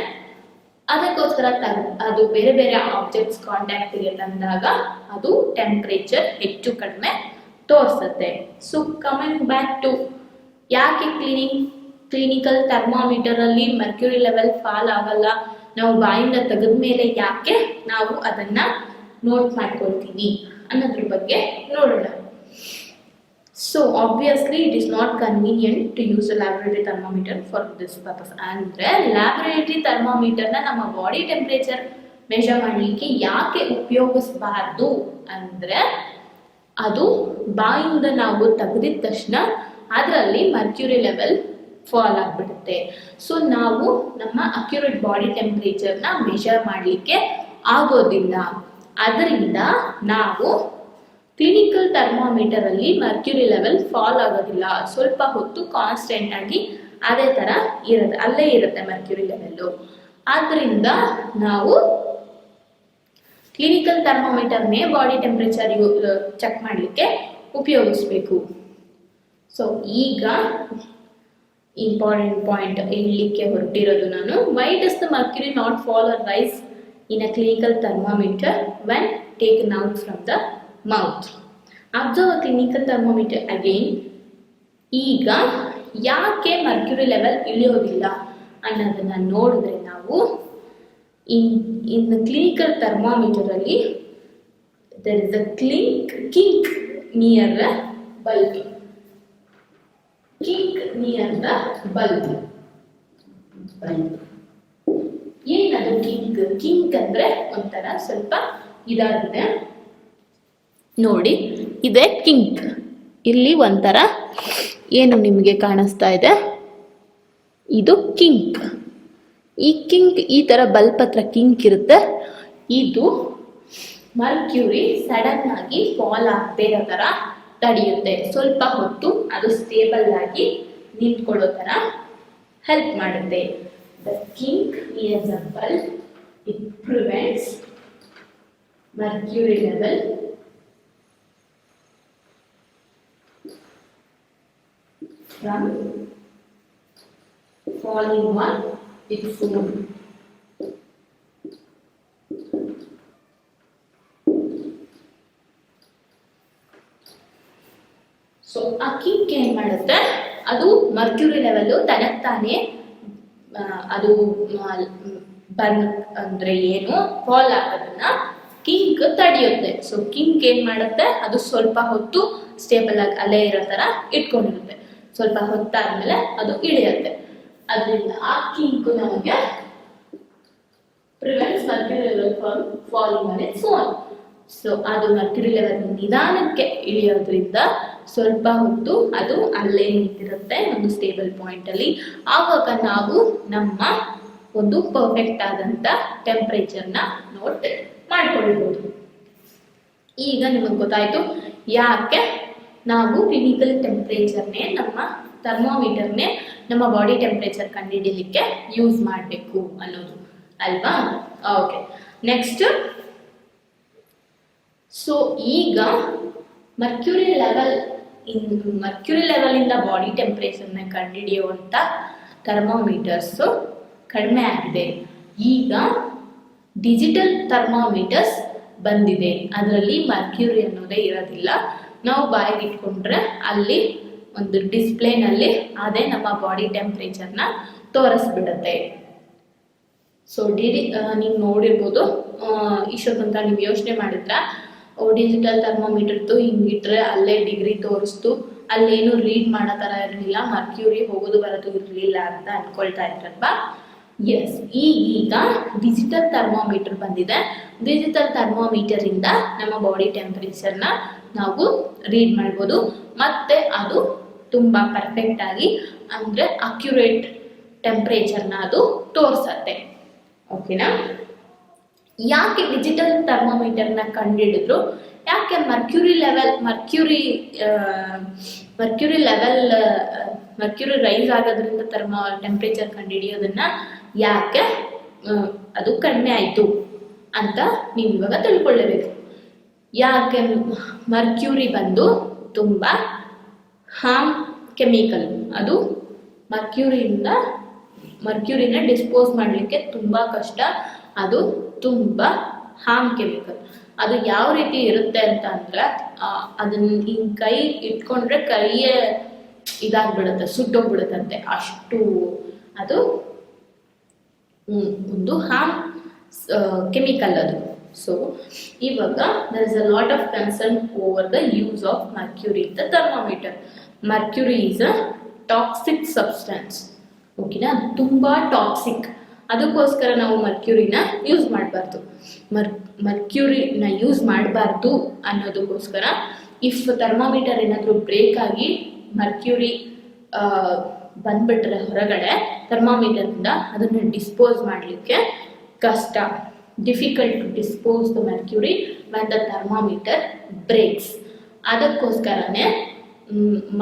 ಅದಕ್ಕೋಸ್ಕರ ಅದು ಬೇರೆ ಬೇರೆ ಆಬ್ಜೆಕ್ಟ್ಸ್ ಕಾಂಟ್ಯಾಕ್ಟಿಗೆ ತಂದಾಗ ಅದು ಟೆಂಪ್ರೇಚರ್ ಹೆಚ್ಚು ಕಡಿಮೆ ತೋರಿಸುತ್ತೆ. ಸೊ ಕಮಿಂಗ್ ಬ್ಯಾಕ್ ಟು ಯಾಕೆ ಕ್ಲಿನಿಕಲ್ ಥರ್ಮಾಮೀಟರಲ್ಲಿ ಮರ್ಕ್ಯೂರಿ ಲೆವೆಲ್ ಫಾಲ್ ಆಗಲ್ಲ, ನಾವು ಬಾಯಿಂದ ತೆಗೆದ ಮೇಲೆ ಯಾಕೆ ನಾವು ಅದನ್ನು ನೋಟ್ ಮಾಡ್ಕೊಳ್ತೀವಿ ಅನ್ನೋದ್ರ ಬಗ್ಗೆ ನೋಡೋಣ. So obviously it is not convenient to use a laboratory thermometer for this purpose. ಅಂದರೆ ಲ್ಯಾಬೊರೇಟರಿ ಥರ್ಮಾಮೀಟರ್ನ ನಮ್ಮ ಬಾಡಿ ಟೆಂಪ್ರೇಚರ್ ಮೆಷರ್ ಮಾಡಲಿಕ್ಕೆ ಯಾಕೆ ಉಪಯೋಗಿಸಬಾರ್ದು ಅಂದರೆ, ಅದು ಬಾಯಿಂದ ನಾವು ತೆಗೆದಿದ ತಕ್ಷಣ ಅದರಲ್ಲಿ ಮರ್ಕ್ಯೂರಿ ಲೆವೆಲ್ ಫಾಲ್ ಆಗಿಬಿಡುತ್ತೆ. ಸೊ ನಾವು ನಮ್ಮ ಅಕ್ಯುರೇಟ್ ಬಾಡಿ ಟೆಂಪ್ರೇಚರ್ನ ಮೆಷರ್ ಮಾಡಲಿಕ್ಕೆ ಆಗೋದಿಲ್ಲ. ಅದರಿಂದ ನಾವು ಕ್ಲಿನಿಕಲ್ ಥರ್ಮಾಮೀಟರಲ್ಲಿ ಮರ್ಕ್ಯೂರಿ ಲೆವೆಲ್ ಫಾಲ್ ಆಗೋದಿಲ್ಲ, ಸ್ವಲ್ಪ ಹೊತ್ತು ಕಾನ್ಸ್ಟೆಂಟ್ ಆಗಿ ಅದೇ ಥರ ಇರುತ್ತೆ, ಅಲ್ಲೇ ಇರುತ್ತೆ ಮರ್ಕ್ಯೂರಿ ಲೆವೆಲ್ಲು. ಆದ್ದರಿಂದ ನಾವು ಕ್ಲಿನಿಕಲ್ ಥರ್ಮೋಮೀಟರ್ನೇ ಬಾಡಿ ಟೆಂಪರೇಚರ್ ಚೆಕ್ ಮಾಡಲಿಕ್ಕೆ ಉಪಯೋಗಿಸ್ಬೇಕು. ಸೊ ಈಗ ಇಂಪಾರ್ಟೆಂಟ್ ಪಾಯಿಂಟ್ ಹೇಳಲಿಕ್ಕೆ ಹೊರಟಿರೋದು ನಾನು. Why does the mercury not fall or rise in a clinical thermometer when taken out from the mouth? Observe a clinical thermometer again. ಈಗ ಯಾಕೆ ಮರ್ಕ್ಯುರಿ ಲೆವೆಲ್ ಇಳಿಯೋದಿಲ್ಲ ಅನ್ನೋದನ್ನ ನೋಡಿದ್ರೆ ನಾವು ಇನ್ ಕ್ಲಿನಿಕಲ್ ಥರ್ಮೋಮೀಟರ್ ಅಲ್ಲಿ there is a kink near the bulb. Kink near the bulb. ಏನದು kink? Kink ಅಂದ್ರೆ ಒಂಥರ ಸ್ವಲ್ಪ ಇದಾಗಿದೆ ನೋಡಿ, ಇದೆ ಕಿಂಕ್. ಇಲ್ಲಿ ಒಂಥರ ಏನು ನಿಮಗೆ ಕಾಣಿಸ್ತಾ ಇದೆ, ಇದು ಕಿಂಕ್. ಈ ಕಿಂಕ್ ಈ ತರ ಬಲ್ಪ್ ಹತ್ರ ಕಿಂಕ್ ಇರುತ್ತೆ. ಇದು ಮರ್ಕ್ಯೂರಿ ಸಡನ್ ಆಗಿ ಫಾಲ್ ಆಗದೆ ಇರೋ ತರ ತಡೆಯುತ್ತೆ. ಸ್ವಲ್ಪ ಹೊತ್ತು ಅದು ಸ್ಟೇಬಲ್ ಆಗಿ ನಿಂತ್ಕೊಳ್ಳೋ ತರ ಹೆಲ್ಪ್ ಮಾಡುತ್ತೆ. The kink near the bulb it prevents mercury level from falling on its own. So ಆ ಕಿಂಕ್ ಏನ್ ಮಾಡುತ್ತೆ, ಅದು ಮರ್ಕ್ಯೂರಿ ಲೆವೆಲ್ ತನಗ್ತಾನೆ ಅದು ಬರ್ನ್ ಅಂದ್ರೆ ಏನು ಫಾಲ್ ಆಗೋದನ್ನ ಕಿಂಕ್ ತಡೆಯುತ್ತೆ. ಸೊ ಕಿಂಕ್ ಏನ್ ಮಾಡುತ್ತೆ, ಅದು ಸ್ವಲ್ಪ ಹೊತ್ತು ಸ್ಟೇಬಲ್ ಆಗಿ ಅಲ್ಲೇ ಇರೋ ತರ ಇಟ್ಕೊಂಡಿರುತ್ತೆ. ಸ್ವಲ್ಪ ಹೊತ್ತಾದ್ಮೇಲೆ ಅದು ಇಳಿಯುತ್ತೆ. ಅದರಿಂದ ಆ ಕಿಂಕ್ ನಮಗೆ prevents Mercury level from falling on its own. So ಅದು ಮರ್ಕ್ಯುರಿ ಲೆವೆಲ್ ನಿಧಾನಕ್ಕೆ ಇಳಿಯೋದ್ರಿಂದ ಸ್ವಲ್ಪ ಹೊತ್ತು ಅದು ಅಲ್ಲೇ ನಿಂತಿರುತ್ತೆ ಒಂದು ಸ್ಟೇಬಲ್ ಪಾಯಿಂಟ್ ಅಲ್ಲಿ. ಆವಾಗ ನಾವು ನಮ್ಮ ಒಂದು ಪರ್ಫೆಕ್ಟ್ ಆದಂತ ಟೆಂಪರೇಚರ್ನ ನೋಟ್ ಮಾಡ್ಕೊಳ್ಬಹುದು. ಈಗ ನಿಮಗೆ ಗೊತ್ತಾಯ್ತು ಯಾಕೆ ನಾವು ಕ್ಲಿನಿಕಲ್ ಟೆಂಪರೇಚರ್ನೇ ನಮ್ಮ ಥರ್ಮೋಮೀಟರ್ನೇ ನಮ್ಮ ಬಾಡಿ ಟೆಂಪರೇಚರ್ ಕಂಡುಹಿಡಿಯಲಿಕ್ಕೆ ಯೂಸ್ ಮಾಡಬೇಕು ಅನ್ನೋದು ಅಲ್ವಾ? Okay, next. ಸೊ ಈಗ ಮರ್ಕ್ಯೂರಿ ಲೆವೆಲ್ ಇಂದ ಬಾಡಿ ಟೆಂಪರೇಚರ್ನ ಕಂಡುಹಿಡಿಯುವಂಥ ಥರ್ಮೋಮೀಟರ್ಸ್ ಕಡಿಮೆ ಆಗಿದೆ. ಈಗ ಡಿಜಿಟಲ್ ಥರ್ಮೋಮೀಟರ್ಸ್ ಬಂದಿದೆ. ಅದರಲ್ಲಿ ಮರ್ಕ್ಯೂರಿ ಅನ್ನೋದೇ ಇರೋದಿಲ್ಲ. ನಾವು ಬಾಯಿಗೆ ಇಟ್ಕೊಂಡ್ರೆ ಅಲ್ಲಿ ಒಂದು ಡಿಸ್ಪ್ಲೇನಲ್ಲಿ ಅದೇ ನಮ್ಮ ಬಾಡಿ ಟೆಂಪರೇಚರ್ನ ತೋರಿಸ್ಬಿಡುತ್ತೆ. ಸೊ ನೀವು ನೋಡಿರ್ಬೋದು, ಇಷ್ಟೊತ್ತಂತ ನೀವು ಯೋಚನೆ ಮಾಡಿದ್ರ ಡಿಜಿಟಲ್ ಥರ್ಮೋಮೀಟರ್ದು ಹಿಂಗಿಟ್ರೆ ಅಲ್ಲೇ ಡಿಗ್ರಿ ತೋರಿಸ್ತು, ಅಲ್ಲೇನು ರೀಡ್ ಮಾಡೋ ಥರ ಇರಲಿಲ್ಲ, ಮರ್ಕ್ಯೂರಿ ಹೋಗೋದು ಬರೋದು ಇರಲಿಲ್ಲ ಅಂತ ಅನ್ಕೊಳ್ತಾ ಇದ್ರಲ್ವಾ? ಎಸ್, ಈಗ ಡಿಜಿಟಲ್ ಥರ್ಮೋಮೀಟರ್ ಬಂದಿದೆ. ಡಿಜಿಟಲ್ ಥರ್ಮೋಮೀಟರ್ ಇಂದ ನಮ್ಮ ಬಾಡಿ ಟೆಂಪರೇಚರ್ನ ನಾವು ರೀಡ್ ಮಾಡ್ಬೋದು. ಮತ್ತೆ ಅದು ತುಂಬಾ ಪರ್ಫೆಕ್ಟ್ ಆಗಿ ಅಂದ್ರೆ ಅಕ್ಯುರೇಟ್ ಟೆಂಪರೇಚರ್ನ ಅದು ತೋರಿಸತ್ತೆ. ಓಕೆನಾ? ಯಾಕೆ ಡಿಜಿಟಲ್ ಥರ್ಮೋಮೀಟರ್ನ ಕಂಡುಹಿಡಿದ್ರು? ಯಾಕೆ ಮರ್ಕ್ಯೂರಿ ರೈಸ್ ಆಗೋದ್ರಿಂದ ಟೆಂಪರೇಚರ್ ಕಂಡುಹಿಡಿಯೋದನ್ನ ಯಾಕೆ ಅದು ಕಡಿಮೆ ಆಯಿತು ಅಂತ ನೀವು ಇವಾಗ ತಿಳ್ಕೊಳ್ಳಬೇಕು. ಯಾಕೆ ಮರ್ಕ್ಯೂರಿ ಬಂದು ತುಂಬ ಹಾರ್ಮ್ ಕೆಮಿಕಲ್. ಅದು ಮರ್ಕ್ಯೂರಿನ ಡಿಸ್ಪೋಸ್ ಮಾಡಲಿಕ್ಕೆ ತುಂಬ ಕಷ್ಟ. ಅದು ತುಂಬ ಹಾರ್ಮ್ ಕೆಮಿಕಲ್. ಅದು ಯಾವ ರೀತಿ ಇರುತ್ತೆ ಅಂತ ಅಂದ್ರೆ ಅದನ್ನ ಹಿಂಗೆ ಕೈ ಇಟ್ಕೊಂಡ್ರೆ ಕೈಯೇ ಇದಾಗ್ಬಿಡುತ್ತೆ, ಸುಟ್ಟೋಗ್ಬಿಡುತ್ತಂತೆ, ಅಷ್ಟು ಅದು ಒಂದು ಹಾರ್ಮ್ ಕೆಮಿಕಲ್ ಅದು. ಸೊ ಇವಾಗ there is a lot of concern over the use of mercury in the thermometer. Mercury is a toxic substance. ಓಕೆನಾ? ತುಂಬಾ ಟಾಕ್ಸಿಕ್. ಅದಕ್ಕೋಸ್ಕರ ನಾವು ಮರ್ಕ್ಯೂರಿನ ಯೂಸ್ ಮಾಡಬಾರ್ದು. ಮರ್ಕ್ಯೂರಿನ ಯೂಸ್ ಮಾಡಬಾರ್ದು ಅನ್ನೋದಕ್ಕೋಸ್ಕರ ಇಫ್ ಥರ್ಮೋಮೀಟರ್ ಏನಾದರೂ ಬ್ರೇಕ್ ಆಗಿ ಮರ್ಕ್ಯೂರಿ ಬಂದ್ಬಿಟ್ರೆ ಹೊರಗಡೆ ಥರ್ಮೋಮೀಟರಿಂದ ಅದನ್ನು ಡಿಸ್ಪೋಸ್ ಮಾಡಲಿಕ್ಕೆ ಕಷ್ಟ. Difficult to dispose the mercury when the thermometer breaks. ಅದಕ್ಕೋಸ್ಕರನೇ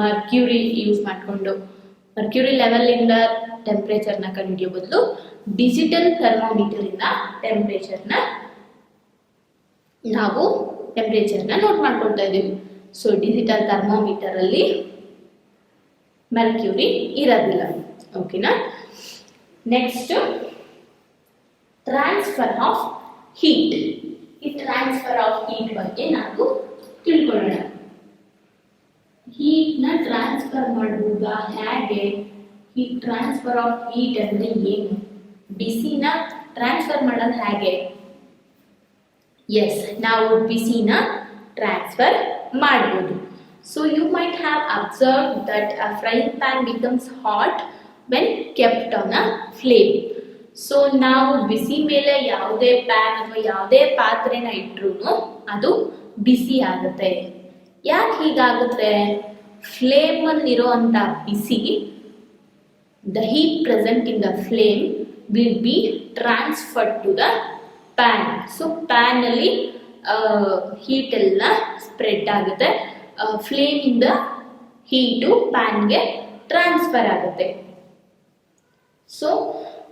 ಮರ್ಕ್ಯೂರಿ ಯೂಸ್ ಮಾಡಿಕೊಂಡು ಮರ್ಕ್ಯೂರಿ ಲೆವೆಲಿಂದ ಟೆಂಪ್ರೇಚರ್ನ ಕಂಡುಹಿಡಿಯೋ ಬದಲು ಡಿಜಿಟಲ್ ಥರ್ಮೋಮೀಟರ್ ಇಂದ ಟೆಂಪ್ರೇಚರ್ನ ನೋಟ್ ಮಾಡ್ಕೊಳ್ತಾ ಇದ್ದೀವಿ. ಸೊ ಡಿಜಿಟಲ್ ಥರ್ಮೋಮೀಟರ್ ಅಲ್ಲಿ ಮೆರ್ಕ್ಯೂರಿ ಇರೋದಿಲ್ಲ. ಓಕೆನಾ. Next transfer of heat. ಈ ಟ್ರಾನ್ಸ್ಫರ್ ಆಫ್ ಹೀಟ್ ಬಗ್ಗೆ ನಾವು ತಿಳ್ಕೊಳ್ಳೋಣ. ಹೀಟ್ನ ಟ್ರಾನ್ಸ್ಫರ್ ಮಾಡುವುದಾ ಹೇಗೆ? ಈ ಟ್ರಾನ್ಸ್ಫರ್ ಆಫ್ ಹೀಟ್ ಅಂದ್ರೆ ಏನು? ಬಿಸಿನ ಟ್ರಾನ್ಸ್ಫರ್ ಮಾಡೋದು ಹೇಗೆ? ಎಸ್, ನಾವು ಬಿಸಿನ ಟ್ರಾನ್ಸ್ಫರ್ ಮಾಡಬಹುದು. So you might have observed that a frying pan becomes hot when kept on a flame. So ನಾವು ಬಿಸಿ ಮೇಲೆ ಯಾವುದೇ ಪ್ಯಾನ್ ಅಥವಾ ಯಾವುದೇ ಪಾತ್ರೆನ ಇಟ್ರು ಅದು ಬಿಸಿ ಆಗುತ್ತೆ. ಯಾಕೆ ಹೀಗಾಗುತ್ತೆ? ಫ್ಲೇಮ್ ಅಲ್ಲಿ ಇರುವಂತ ಬಿಸಿ, the heat present in the flame will be transferred to the pan. So pan ಅಲ್ಲಿ ಹೀಟ್ ಎಲ್ಲ ಸ್ಪ್ರೆಡ್ ಆಗುತ್ತೆ. ಫ್ಲೇಮ್ ಇಂದ ಹೀಟು ಪ್ಯಾನ್ಗೆ ಟ್ರಾನ್ಸ್ಫರ್ ಆಗುತ್ತೆ. So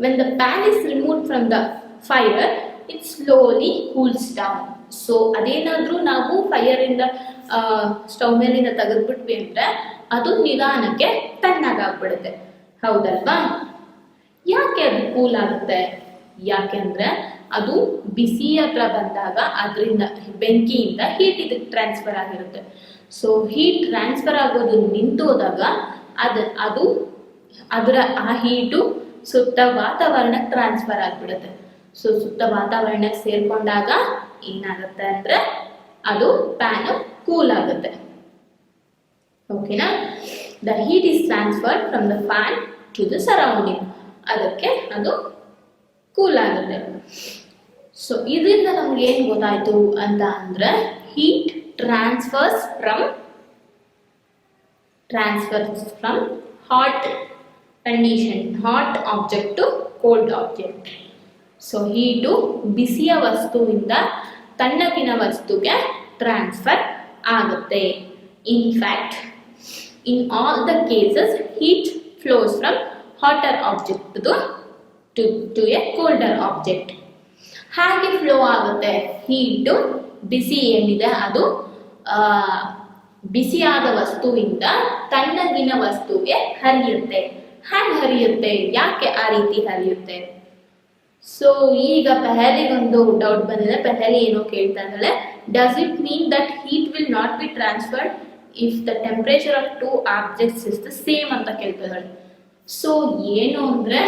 when the pan is removed from the fire it slowly cools down. So ಅದೇನಾದ್ರೂ ನಾವು fire ಇಂದ stove ಮೇಲಿಂದ ತೆಗೆದ್ಬಿಟ್ವಿ ಅಂದ್ರೆ ಅದು ನಿಧಾನಕ್ಕೆ ತಣ್ಣಗಾಗ್ಬಿಡುತ್ತೆ. ಹೌದಲ್ವಾ? ಯಾಕೆ ಅದು ಕೂಲ್ ಆಗುತ್ತೆ? ಯಾಕೆಂದ್ರೆ ಅದು ಬಿಸಿ ಹತ್ರ ಬಂದಾಗ ಅದರಿಂದ ಬೆಂಕಿಯಿಂದ ಹೀಟ್ ಇದಕ್ಕೆ ಟ್ರಾನ್ಸ್ಫರ್ ಆಗಿರುತ್ತೆ. ಸೊ ಹೀಟ್ ಟ್ರಾನ್ಸ್ಫರ್ ಆಗೋದು ನಿಂತೋದಾಗ ಅದು ಅದರ ಆ ಹೀಟು ಸುತ್ತ ವಾತಾವರಣಕ್ಕೆ ಟ್ರಾನ್ಸ್ಫರ್ ಆಗಿಬಿಡುತ್ತೆ. ಸೊ ಸುತ್ತ ವಾತಾವರಣಕ್ಕೆ ಸೇರ್ಕೊಂಡಾಗ ಏನಾಗುತ್ತೆ ಅಂದ್ರೆ ಅದು ಪ್ಯಾನ್ ಕೂಲ್ ಆಗುತ್ತೆ. ಓಕೆನಾ. The heat is transferred from the pan to the surrounding. ಅದಕ್ಕೆ ಅದು ಕೂಲ್ ಆಗುತ್ತೆ. ಸೊ ಇದರಿಂದ ನಮ್ಗೆ ಏನ್ ಗೊತ್ತಾಯ್ತು ಅಂತ ಅಂದ್ರೆ heat transfers from hot condition, hot object to cold object. So heat ಬಿಸಿಯ ವಸ್ತುವಿಂದ ತಣ್ಣಗಿನ ವಸ್ತುಗೆ ಟ್ರಾನ್ಸ್ಫರ್ ಆಗುತ್ತೆ. In fact in all the cases heat flows from hotter object to a colder object. ಹಾಗೆ ಫ್ಲೋ ಆಗುತ್ತೆ ಹೀಟು. ಬಿಸಿ ಏನಿದೆ ಅದು ಬಿಸಿಯಾದ ವಸ್ತುವಿಂದ ತಣ್ಣಗಿನ ವಸ್ತುಗೆ ಹರಿಯುತ್ತೆ. ಹೇಗೆ ಹರಿಯುತ್ತೆ? ಯಾಕೆ ಆ ರೀತಿ ಹರಿಯುತ್ತೆ? ಸೊ ಈಗ ಪೆಹಲಿಗೊಂದು ಡೌಟ್ ಬಂದಿದೆ. ಪೆಹಲಿ ಏನೋ ಕೇಳ್ತಾ ಇದ್ದಾಳೆ, does it mean that heat will not be transferred if the temperature of two objects is the same ಅಂತ ಕೇಳ್ತಾ ಇದ್ದಾಳೆ. ಸೊ ಏನು ಅಂದ್ರೆ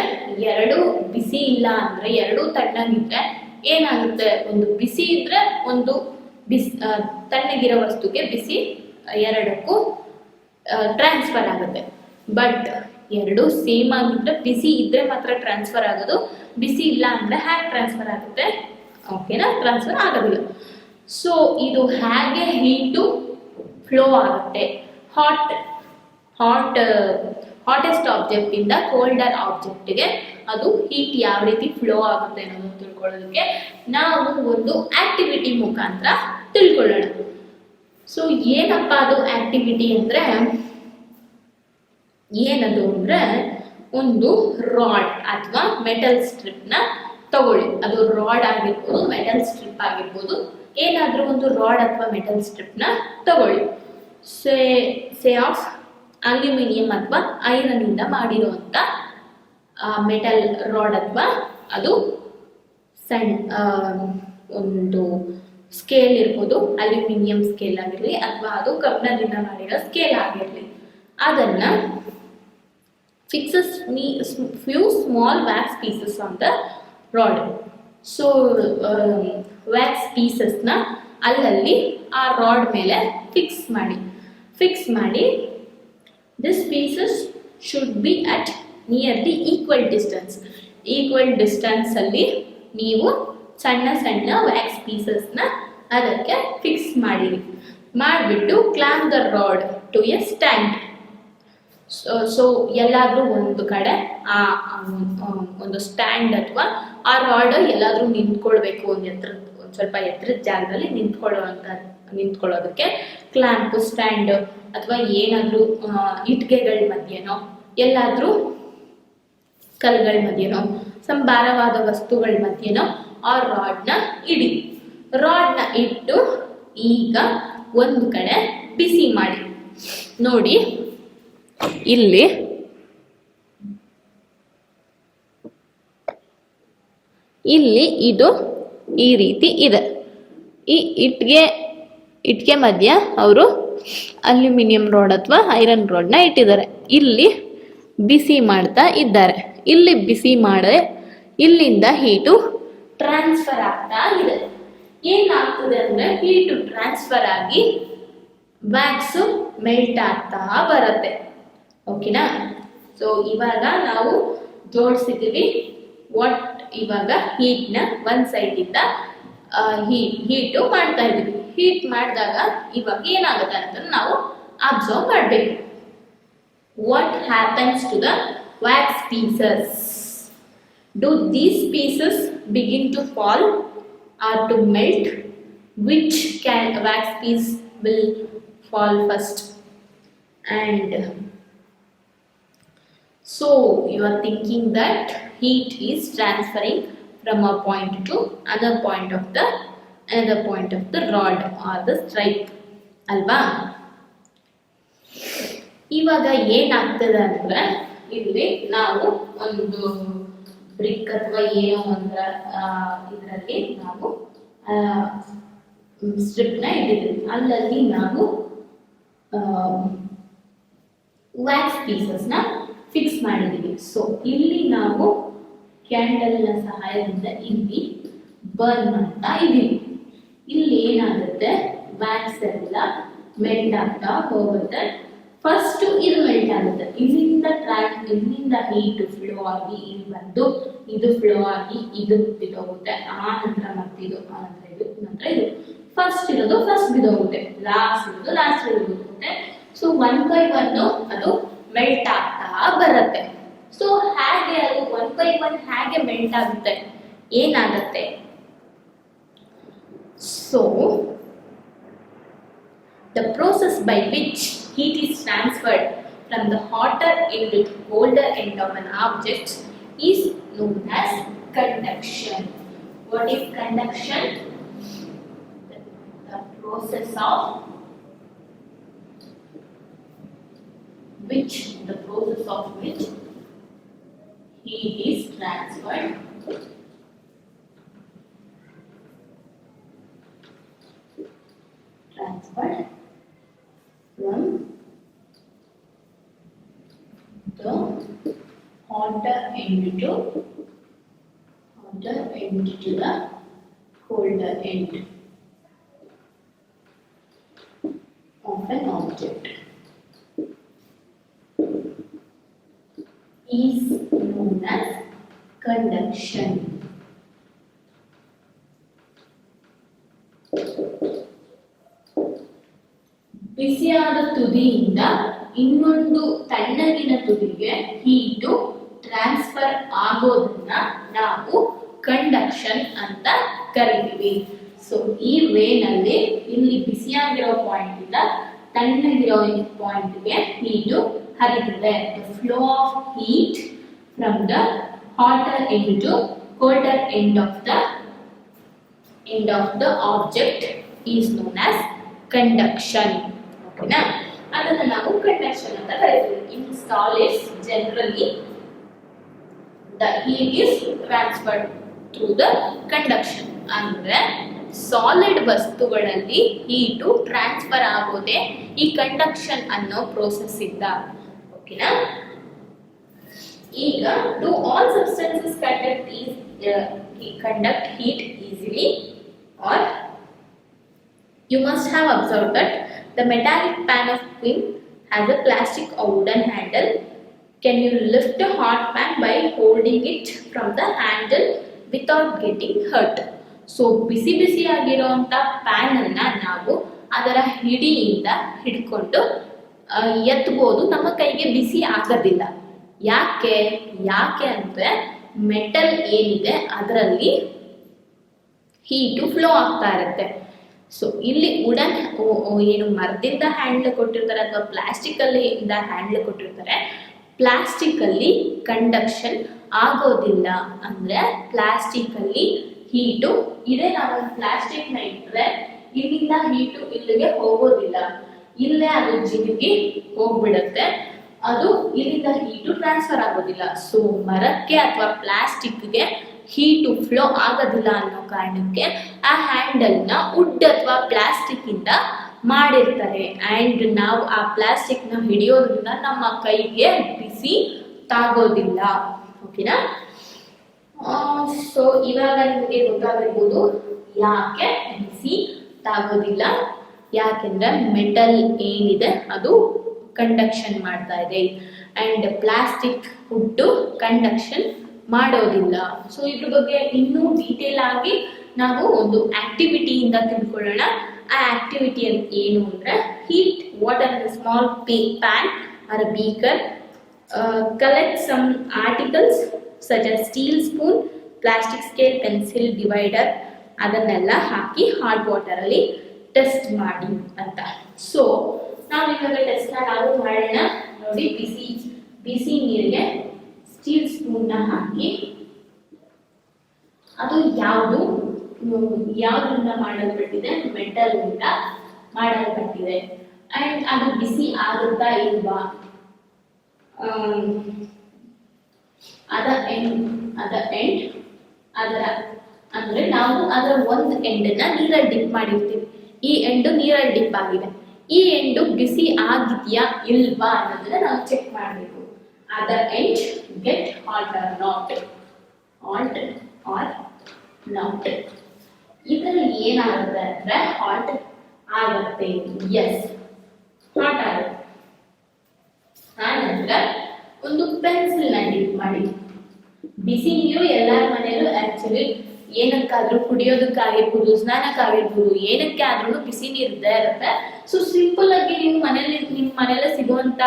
ಎರಡು ಬಿಸಿ ಇಲ್ಲ ಅಂದ್ರೆ ಎರಡು ತಣ್ಣಗಿದ್ರೆ ಏನಾಗುತ್ತೆ? ಒಂದು ಬಿಸಿ ಇದ್ರೆ ಒಂದು ತಣ್ಣಗಿರೋ ವಸ್ತುಗೆ ಬಿಸಿ ಎರಡಕ್ಕೂ ಟ್ರಾನ್ಸ್ಫರ್ ಆಗುತ್ತೆ. ಬಟ್ ಎರಡು ಸೇಮ್ ಆಗಿದ್ರೆ ಬಿಸಿ ಇದ್ರೆ ಮಾತ್ರ ಟ್ರಾನ್ಸ್ಫರ್ ಆಗೋದು, ಬಿಸಿ ಇಲ್ಲ ಅಂದ್ರೆ ಹೇಗೆ ಟ್ರಾನ್ಸ್ಫರ್ ಆಗುತ್ತೆ? ಓಕೆನಾ, ಟ್ರಾನ್ಸ್ಫರ್ ಆಗೋದಿಲ್ಲ. ಸೊ ಇದು ಹೇಗೆ ಹೀಟು ಫ್ಲೋ ಆಗುತ್ತೆ ಹಾಟೆಸ್ಟ್ ಆಬ್ಜೆಕ್ಟ್ ಇಂದ ಕೋಲ್ಡರ್ ಆಬ್ಜೆಕ್ಟ್ಗೆ ಅದು ಹೀಟ್ ಯಾವ ರೀತಿ ಫ್ಲೋ ಆಗುತ್ತೆ ಅನ್ನೋದನ್ನು ತಿಳ್ಕೊಳ್ಳೋದಕ್ಕೆ ನಾವು ಒಂದು ಆಕ್ಟಿವಿಟಿ ಮುಖಾಂತರ ತಿಳ್ಕೊಳ್ಳೋಣ. ಸೊ ಏನಪ್ಪ ಅದು ಆಕ್ಟಿವಿಟಿ ಅಂದ್ರೆ ಏನದು ಅಂದ್ರೆ ಒಂದು ರಾಡ್ ಅಥವಾ ಮೆಟಲ್ ಸ್ಟ್ರಿಪ್ ನ ತಗೊಳ್ಳಿ. ಅದು ರಾಡ್ ಆಗಿರ್ಬೋದು, ಮೆಟಲ್ ಸ್ಟ್ರಿಪ್ ಆಗಿರ್ಬೋದು, ಏನಾದ್ರೂ ಒಂದು ರಾಡ್ ಅಥವಾ ಮೆಟಲ್ ಸ್ಟ್ರಿಪ್ ನ ತಗೊಳ್ಳಿ. ಸೇ ಆಫ್ ಅಲ್ಯೂಮಿನಿಯಂ ಅಥವಾ ಐರನ್ ಇಂದ ಮಾಡಿರುವಂತ ಮೆಟಲ್ ರಾಡ್ ಅಥವಾ ಅದು ಸಣ್ಣ ಒಂದು ಸ್ಕೇಲ್ ಇರ್ಬೋದು, ಅಲ್ಯೂಮಿನಿಯಂ ಸ್ಕೇಲ್ ಆಗಿರಲಿ ಅಥವಾ ಅದು ಕಬ್ಬಿಣದಿಂದ ಮಾಡಿರೋ ಸ್ಕೇಲ್ ಆಗಿರಲಿ. ಅದನ್ನ fixes few small wax pieces on the rod. So wax ಪೀಸಸ್ನ ಅಲ್ಲಲ್ಲಿ ಆ ರಾಡ್ ಮೇಲೆ ಫಿಕ್ಸ್ ಮಾಡಿ this pieces should be at nearly equal distance ಅಲ್ಲಿ ನೀವು ಸಣ್ಣ ಸಣ್ಣ ವ್ಯಾಕ್ಸ್ ಪೀಸಸ್ನ ಅದಕ್ಕೆ ಫಿಕ್ಸ್ ಮಾಡಿಬಿಟ್ಟು clamp the rod to a stand. So ಎಲ್ಲಾದ್ರೂ ಒಂದು ಕಡೆ ಒಂದು ಸ್ಟ್ಯಾಂಡ್ ಅಥವಾ ಆ ರಾಡ್ ಎಲ್ಲಾದ್ರೂ ನಿಂತ್ಕೊಳ್ಬೇಕು, ಒಂದು ಸ್ವಲ್ಪ ಎತ್ತರದ ಜಾಗದಲ್ಲಿ ನಿಂತ್ಕೊಳ್ಳೋದಕ್ಕೆ ಕ್ಲಾಂಪ್, ಸ್ಟ್ಯಾಂಡ್ ಅಥವಾ ಏನಾದ್ರೂ ಇಟ್ಟಿಗೆಗಳ ಮಧ್ಯೆನೋ ಎಲ್ಲಾದ್ರೂ ಕಲ್ಗಳ ಮಧ್ಯೆನೋ ಭಾರವಾದ ವಸ್ತುಗಳ ಮಧ್ಯೆನೋ ಆ ರಾಡ್ನ ಇಡಿ. ರಾಡ್ನ ಇಟ್ಟು ಈಗ ಒಂದು ಕಡೆ ಬಿಸಿ ಮಾಡಿ. ನೋಡಿ ಇಲ್ಲಿ ಇದು ಈ ರೀತಿ ಇದೆ. ಈ ಇಟ್ಗೆ ಮಧ್ಯ ಅವರು ಅಲ್ಯೂಮಿನಿಯಂ ರಾಡ್ ಅಥವಾ ಐರನ್ ರಾಡ್ನ ಇಟ್ಟಿದ್ದಾರೆ. ಇಲ್ಲಿ ಬಿಸಿ ಮಾಡ್ತಾ ಇದ್ದಾರೆ. ಇಲ್ಲಿ ಬಿಸಿ ಮಾಡದೆ ಇಲ್ಲಿಂದ ಹೀಟು ಟ್ರಾನ್ಸ್ಫರ್ ಆಗ್ತಾ ಇದೆ. ಏನಾಗ್ತದೆ ಅಂದ್ರೆ ಹೀಟು ಟ್ರಾನ್ಸ್ಫರ್ ಆಗಿ ವ್ಯಾಕ್ಸು ಮೆಲ್ಟ್ ಆಗ್ತಾ ಬರುತ್ತೆ. ಓಕೆನಾ? ಸೊ ಇವಾಗ ನಾವು ಜೋಡಿಸಿದ್ದೀವಿ. ಇವಾಗ ಹೀಟ್ನ ಒಂದು ಸೈಡಿಂದ ಹೀಟು ಮಾಡ್ತಾ ಇದ್ದೀವಿ. ಹೀಟ್ ಮಾಡಿದಾಗ ಇವಾಗ ಏನಾಗುತ್ತೆ ಅಂತ ನಾವು ಅಬ್ಸರ್ವ್ ಮಾಡಬೇಕು. What happens to the wax pieces? Do these pieces begin to fall or to melt? Which wax piece will fall first? And so you are thinking that heat is transferring from a point to another point of the rod or the stripe alva. ಇವಾಗ ಏನಾಗ್ತದೆ ಅಂದ್ರೆ ಇಲ್ಲಿ ನಾವು ಒಂದು BRIC ಅಥವಾ ಏನೋ ಒಂದರ ಇದರಲ್ಲಿ ನಾವು ಸ್ಟ್ರಿಪ್ನ ಇಟ್ಟಿದ್ದೀವಿ. ಅಲ್ಲಲ್ಲಿ ನಾವು ವ್ಯಾಕ್ಸ್ ಪೀಸಸ್ನ ಫಿಕ್ಸ್ ಮಾಡಿದ್ದೀವಿ. ಸೊ ಇಲ್ಲಿ ನಾವು ಕ್ಯಾಂಡಲ್ನ ಸಹಾಯದಿಂದ ಇಲ್ಲಿ ಬರ್ನ್ ಮಾಡ್ತಾ ಇದ್ದೀವಿ. ಇಲ್ಲಿ ಏನಾಗುತ್ತೆ, ವ್ಯಾಕ್ಸ್ ಎಲ್ಲ ಮೆಲ್ಟ್ ಆಗ್ತಾ ಹೋಗುತ್ತೆ. ಫಸ್ಟ್ ಇದು ಮೆಲ್ಟ್ ಆಗುತ್ತೆ. ಇಲ್ಲಿಂದ ಹೀಟ್ ಫ್ಲೋ ಆಗಿ ಇಲ್ಲಿ ಬಂದು ಇದು ಫ್ಲೋ ಆಗಿ ಇದು ಬಿದ್ದೋಗುತ್ತೆ. ಆ ನಂತರ ಮತ್ತಿದು, ಆ ನಂತರ ಇದು ಫಸ್ಟ್ ಇರೋದು ಫಸ್ಟ್ ಬಿದ್ದೋಗುತ್ತೆ, ಲಾಸ್ಟ್ ಬಿದ್ದೋಗುತ್ತೆ. ಸೊ 1 by 1 ಅದು ಮೆಲ್ಟ್ ಆಗ್ತಾ ಬರುತ್ತೆ. ಸೊ ಹಾಗೆ ಅದು 1 by 1 ಹಾಗೆ ಮೆಲ್ಟ್ ಆಗುತ್ತೆ. ಏನಾಗುತ್ತೆ? So the process by which heat is transferred from the hotter end to colder end of an object is known as conduction. What is conduction? The process of which heat is transferred from the hotter end to the colder end of an object is known as conduction. ಬಿಸಿಯಾದ ತುದಿಯಿಂದ ಇನ್ನೊಂದು ತಣ್ಣಗಿನ ತುದಿಗೆ heat transfer ಆಗೋದನ್ನ ನಾವು conduction ಅಂತ ಕರಿತೀವಿ. So ಈ ವೇನಲ್ಲಿ ಇಲ್ಲಿ ಬಿಸಿಯಾಗಿರೋ ಪಾಯಿಂಟ್ ಇಂದ ತಣ್ಣಗಿರೋ ಪಾಯಿಂಟ್ಗೆ ಹೀಟು ಹರಿತದೆ. The flow of heat from the hotter end to colder end of the object is known as conduction. ಓಕೆನಾ? ಅದನ್ನು ನಾವು ಕಂಡಕ್ಷನ್ ಅಂತ ಕರೀತೀವಿ. In solids generally the heat is transferred through the conduction. ಅಂದ್ರೆ ಸಾಲಿಡ್ ವಸ್ತುಗಳಲ್ಲಿ heat transfer ಆಗೋದೇ ಈ conduction ಅನ್ನೋ ಪ್ರೋಸೆಸ್ ಇಂದ. ಓಕೆನಾ? ಈಗ do all substances conduct heat easily? Or you must have observed that the metallic pan of queen has a plastic or wooden handle. Can you lift a hot pan by holding it from the handle without getting hurt? So ಬಿಸಿಯಾಗಿರುವಂತ pan ಅನ್ನ ನಾವು ಅದರ ಹಿಡಿಯಿಂದ ಹಿಡ್ಕೊಂಡು ಎತ್ತಬಹುದು. ನಮ್ಮ ಕೈಗೆ ಬಿಸಿ ಆಗೋದಿಲ್ಲ. ಯಾಕೆ ಅಂದ್ರೆ ಮೆಟಲ್ ಏನಿದೆ ಅದರಲ್ಲಿ ಹೀಟು ಫ್ಲೋ ಆಗ್ತಾ ಇರುತ್ತೆ. ಸೊ ಇಲ್ಲಿ ವುಡನ್ ಏನು ಮರದಿಂದ ಹ್ಯಾಂಡ್ಲ್ ಕೊಟ್ಟಿರ್ತಾರೆ ಅಥವಾ ಪ್ಲಾಸ್ಟಿಕ್ ಅಲ್ಲಿ ಹ್ಯಾಂಡ್ಲ್ ಕೊಟ್ಟಿರ್ತಾರೆ. ಪ್ಲಾಸ್ಟಿಕ್ ಅಲ್ಲಿ ಕಂಡಕ್ಷನ್ ಆಗೋದಿಲ್ಲ. ಅಂದ್ರೆ ಪ್ಲಾಸ್ಟಿಕ್ ಅಲ್ಲಿ ಹೀಟು ಇದೇ ನಾವು ಪ್ಲಾಸ್ಟಿಕ್ ನ ಇಟ್ಟರೆ ಇಲ್ಲಿಂದ ಹೀಟು ಇಲ್ಲಿಗೆ ಹೋಗೋದಿಲ್ಲ, ಇಲ್ಲೇ ಅದು ಜಿಗಿಗಿ ಹೋಗ್ಬಿಡುತ್ತೆ, ಅದು ಇಲ್ಲಿಂದ ಹೀಟು ಟ್ರಾನ್ಸ್ಫರ್ ಆಗೋದಿಲ್ಲ. ಸೊ ಮರಕ್ಕೆ ಅಥವಾ ಪ್ಲಾಸ್ಟಿಕ್ಗೆ ಹೀಟು ಫ್ಲೋ ಆಗೋದಿಲ್ಲ ಅನ್ನೋ ಕಾರಣಕ್ಕೆ ಆ ಹ್ಯಾಂಡಲ್ ನ ವುಡ್ ಅಥವಾ ಪ್ಲಾಸ್ಟಿಕ್ ಇಂದ ಮಾಡಿರ್ತಾರೆ. ಅಂಡ್ ನಾವು ಆ ಪ್ಲಾಸ್ಟಿಕ್ ನ ಹಿಡಿಯೋದ್ರಿಂದ ನಮ್ಮ ಕೈಗೆ ಬಿಸಿ ತಾಗೋದಿಲ್ಲ. ಓಕೆನಾ? ಸೊ ಇವಾಗ ನಿಮಗೆ ಗೊತ್ತಾಗಿರ್ಬೋದು ಯಾಕೆ ಬಿಸಿ ತಾಗೋದಿಲ್ಲ. ಯಾಕೆಂದ್ರೆ ಮೆಟಲ್ ಏನಿದೆ ಅದು ಕಂಡಕ್ಷನ್ ಮಾಡ್ತಾ ಇದೆ ಅಂಡ್ ಪ್ಲಾಸ್ಟಿಕ್ ವುಡ್ ಕಂಡಕ್ಷನ್ ಮಾಡೋದಿಲ್ಲ. ಸೊ ಇದ್ರ ಬಗ್ಗೆ ಇನ್ನೂ ಡೀಟೇಲ್ ಆಗಿ ನಾವು ಒಂದು ಆಕ್ಟಿವಿಟಿಯಿಂದ ತಿಳ್ಕೊಳ್ಳೋಣ. ಆ ಆಕ್ಟಿವಿಟಿ ಏನು ಅಂದ್ರೆ heat water in small pan or beaker, collect some articles such as steel spoon, plastic scale, pencil divider ಅದನ್ನೆಲ್ಲ ಹಾಕಿ ಹಾಟ್ ವಾಟರ್ ಅಲ್ಲಿ ಟೆಸ್ಟ್ ಮಾಡಿ ಅಂತ. ಸೊ ನಾವು ಇವಾಗ ಟೆಸ್ಟ್ ನಾವು ಮಾಡೋಣ. ನೋಡಿ, ಬಿಸಿ ನೀರಿಗೆ ಸ್ಟೀಲ್ ಸ್ಪೂನ್ ನ ಹಾಕಿ ಅದು ಯಾವ್ದ್ರಿಂದ ಮಾಡಲ್ಪಟ್ಟಿದೆ? ಮೆಟಲ್ ಇಂದ ಮಾಡಲ್ಪಟ್ಟಿದೆ. ಅಂಡ್ ಅದು ಬಿಸಿ ಆಗುತ್ತಾ ಇಲ್ವಾ? ಅಂದ್ರೆ ನಾವು ಅದರ ಒಂದು ಎಂಡನ್ನ ನೀರಲ್ಲಿ ಡಿಪ್ ಮಾಡಿರ್ತೀವಿ. ಈ ಎಂಡು ನೀರಲ್ಲಿ ಡಿಪ್ ಆಗಿದೆ. ಈ ಎಂಡು ಬಿಸಿ ಆಗಿದೆಯಾ ಇಲ್ವಾ ಅನ್ನೋದನ್ನ ನಾವು ಚೆಕ್ ಮಾಡಬೇಕು. Other end get hot R not, ಇದರಲ್ಲಿ ಏನಾಗುತ್ತೆ ಅಂದ್ರೆ ಹಾಟ್ ಆಗುತ್ತೆ. ಎಸ್, ಹಾಟ್ ಆಗುತ್ತೆ. ಆನಂತರ ಒಂದು ಪೆನ್ಸಿಲ್ ನ ಡಿಪ್ ಮಾಡಿ. ಬಿಸಿ ನೀರು ಎಲ್ಲರ ಮನೆಯಲ್ಲೂ ಆಕ್ಚುಲಿ ಏನಕ್ಕಾದ್ರೂ ಕುಡಿಯೋದಕ್ಕಾಗಿರ್ಬೋದು, ಸ್ನಾನಕ್ಕಾಗಿರ್ಬೋದು, ಏನಕ್ಕೆ ಆದ್ರೂ ಬಿಸಿ ನೀರು ಇದ್ದೇ ಇರುತ್ತೆ. ಸೊ ಸಿಂಪಲ್ ಆಗಿ ನೀವು ನಿಮ್ಮ ಮನೆಯಲ್ಲೇ ಸಿಗುವಂತ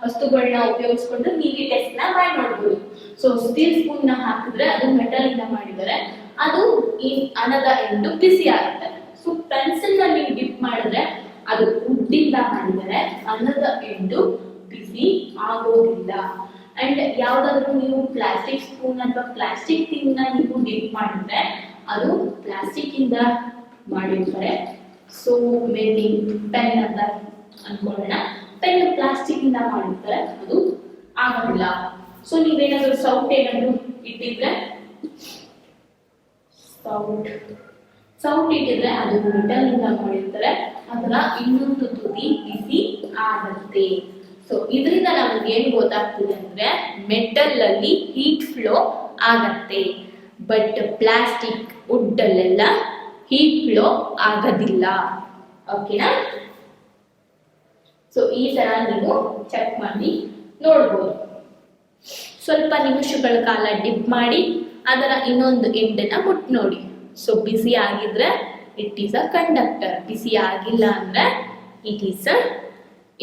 ವಸ್ತುಗಳನ್ನ ಉಪಯೋಗಿಸ್ಕೊಂಡು ನೀವು ಈ ಟೆಸ್ಟ್ ನ ಮಾಡಿ ನೋಡ್ಬೋದು. ಸೊ ಸ್ಟೀಲ್ ಸ್ಪೂನ್ ನ ಹಾಕಿದ್ರೆ ಅದು ಮೆಟಲ್ ಇಂದ ಮಾಡಿದರೆ ಅದು ಈ ಅನದ ಎಂಡು ಬಿಸಿ ಆಗುತ್ತೆ. ಸೊ ಪೆನ್ಸಿಲ್ ನ ನೀವು ಡಿಪ್ ಮಾಡಿದ್ರೆ ಅದು ಉಡ್ಡಿಂದ ಮಾಡಿದರೆ ಅನ್ನದ ಎಂಡು ಬಿಸಿ ಆಗೋದಿಲ್ಲ. ಅಂಡ್ ಯಾವ್ದಾದ್ರು ನೀವು ಪ್ಲಾಸ್ಟಿಕ್ ಸ್ಪೂನ್ ಅಥವಾ ಪ್ಲಾಸ್ಟಿಕ್ ಥಿಂಗ್ ನ ನೀವು ಡಿಪ್ ಮಾಡಿದ್ರೆ ಅದು ಪ್ಲಾಸ್ಟಿಕ್ ಇಂದ ಮಾಡಿರ್ತಾರೆ. ಸೊ ಮೇ ಬಿ ಪೆನ್ ಅಂತ ಅನ್ಕೊಳ್ಳೋಣ, ಪೆನ್ ಪ್ಲಾಸ್ಟಿಕ್ ಇಂದ ಮಾಡಿರ್ತಾರೆ, ಅದು ಆಗೋದಿಲ್ಲ. ಸೊ ನೀವೇನಾದ್ರು ಸೌಟ್ ಏನಾದ್ರು ಇಟ್ಟಿದ್ರೆ ಸೌಟ್ ಇಟ್ಟಿದ್ರೆ ಅದು ಮೆಟಲ್ ಇಂದ ಮಾಡಿರ್ತಾರೆ, ಅದರ ಇನ್ನೊಂದು ತುದಿ ಬಿಸಿ ಆಗುತ್ತೆ. ಸೊ ಇದರಿಂದ ನಮ್ಗೆ ಏನ್ ಗೊತ್ತಾಗ್ತಿದೆ ಅಂದ್ರೆ ಮೆಟಲ್ ಅಲ್ಲಿ ಹೀಟ್ ಫ್ಲೋ ಆಗತ್ತೆ, ಬಟ್ ಪ್ಲಾಸ್ಟಿಕ್ ವುಡ್ ಅಲ್ಲೆಲ್ಲ ಹೀಟ್ ಫ್ಲೋ ಆಗೋದಿಲ್ಲ. ಓಕೆನಾ? ಸೊ ಈ ತರ ನೀವು ಚೆಕ್ ಮಾಡಿ ನೋಡ್ಬೋದು. ಸ್ವಲ್ಪ ನಿಮಿಷಗಳ ಕಾಲ ಡಿಪ್ ಮಾಡಿ ಅದರ ಇನ್ನೊಂದು ಎಂಡನ್ನ ಮುಟ್ ನೋಡಿ. ಸೊ ಬಿಸಿ ಆಗಿದ್ರೆ ಇಟ್ ಈಸ್ ಅ ಕಂಡಕ್ಟರ್, ಬಿಸಿ ಆಗಿಲ್ಲ ಅಂದ್ರೆ ಇಟ್ ಈಸ್ ಅ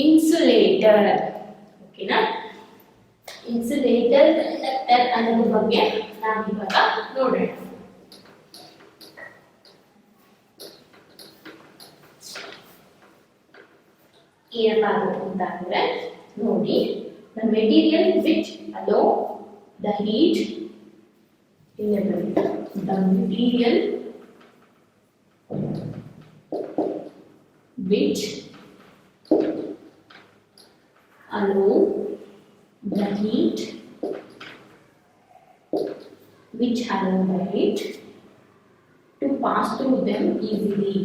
ಇನ್ಸುಲೇಟರ್. ಓಕೆನಾ? ಇನ್ಸುಲೇಟರ್, ಕಂಡಕ್ಟರ್ ಅನ್ನೋದ್ರ ಬಗ್ಗೆ ನಾವಿವಾಗ ನೋಡೋಣ. ಏನಪ್ಪಾಗುತ್ತೆ ಅಂತ ಅಂದ್ರೆ ನೋಡಿ, the material which allow the heat the material which allow the heat to pass through them easily,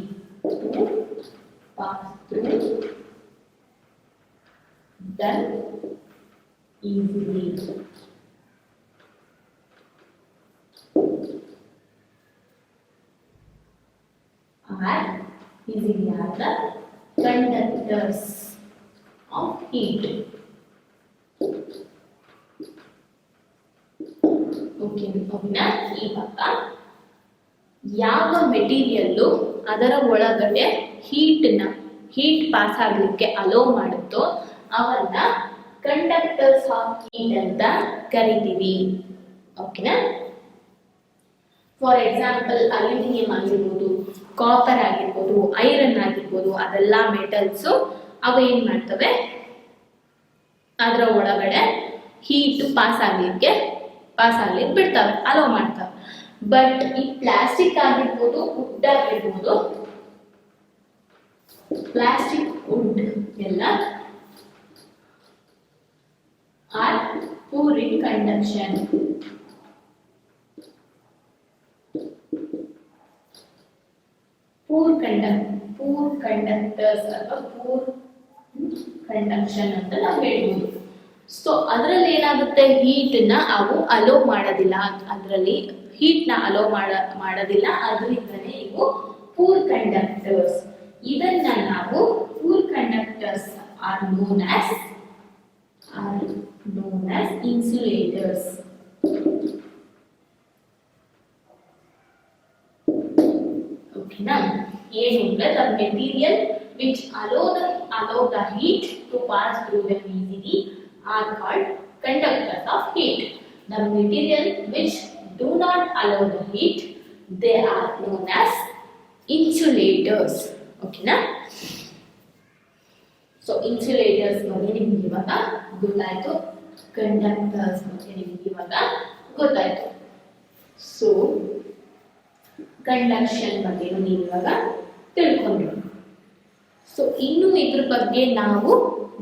are the conductors of heat. ಓಕೆನಾ? ಇವಾಗ ಯಾವ ಮೆಟೀರಿಯಲ್ಲು ಅದರ ಒಳಗಡೆ ಹೀಟ್ ಪಾಸ್ ಆಗ್ಲಿಕ್ಕೆ ಅಲೋ ಮಾಡುತ್ತೋ ಅವನ್ನ ಕಂಡಕ್ಟರ್ಸ್ ಆಫ್ ಹೀಟ್ ಅಂತ ಕರಿತೀವಿ. ಓಕೆನಾ? ಫಾರ್ ಎಕ್ಸಾಂಪಲ್ ಅಲ್ಯೂಮಿನಿಯಂ ಆಗಿರ್ಬೋದು, ಕಾಪರ್ ಆಗಿರ್ಬೋದು, ಐರನ್ ಆಗಿರ್ಬೋದು, ಅದೆಲ್ಲ ಮೆಟಲ್ಸ್ ಅವು ಏನ್ ಮಾಡ್ತವೆ, ಅದರ ಒಳಗಡೆ ಹೀಟ್ ಪಾಸ್ ಪಾಸ್ ಆಗ್ಲಿಕ್ಕೆ ಬಿಡ್ತಾವೆ, ಅಲೋ ಮಾಡ್ತಾವೆ. ಬಟ್ ಈ ಪ್ಲಾಸ್ಟಿಕ್ ಆಗಿರ್ಬೋದು, ವುಡ್ ಆಗಿರ್ಬೋದು, ಪ್ಲಾಸ್ಟಿಕ್ ವುಡ್ ಎಲ್ಲ ಆರ್ ಪೂರ್ ಇನ್ ಕಂಡಕ್ಷನ್. ಪೂರ್ ಕಂಡಕ್ಟರ್ಸ್ ಅಥವಾ ಪೂರ್ ಕಂಡಕ್ಷನ್ ಅಂತ ನಾವು ಹೇಳ್ಬೋದು. ಸೊ ಅದರಲ್ಲಿ ಏನಾಗುತ್ತೆ, ಹೀಟ್ ನ ಅವು ಅಲೋ ಮಾಡೋದಿಲ್ಲ, ಅದರಲ್ಲಿ ಹೀಟ್ ನ ಅಲೋ ಮಾಡೋದಿಲ್ಲ, ಅದರಿಂದನೇ ಇವು ಪೂರ್ ಕಂಡಕ್ಟರ್ಸ್. ಇದನ್ನ ನಾವು poor conductors R known as insulators. ಓಕೆನಾ? ಏನು ಅಂದ್ರೆ the material which allow the heat to pass through them easily are called conductors of heat. The material which do not allow the heat, they are known as insulators. ಓಕೆನಾ? So insulators ಬಗ್ಗೆ ನಿಮ್ಗೆ ಇವಾಗ ಗೊತ್ತಾಯ್ತು, conductors ಬಗ್ಗೆ ನಿಮ್ಗೆ ಇವಾಗ ಗೊತ್ತಾಯ್ತು. So conduction ಬಗ್ಗೆ ನೀವು ಇವಾಗ ತಿಳ್ಕೊಂಡ್ರು. ಸೊ ಇನ್ನು ಇದ್ರ ಬಗ್ಗೆ ನಾವು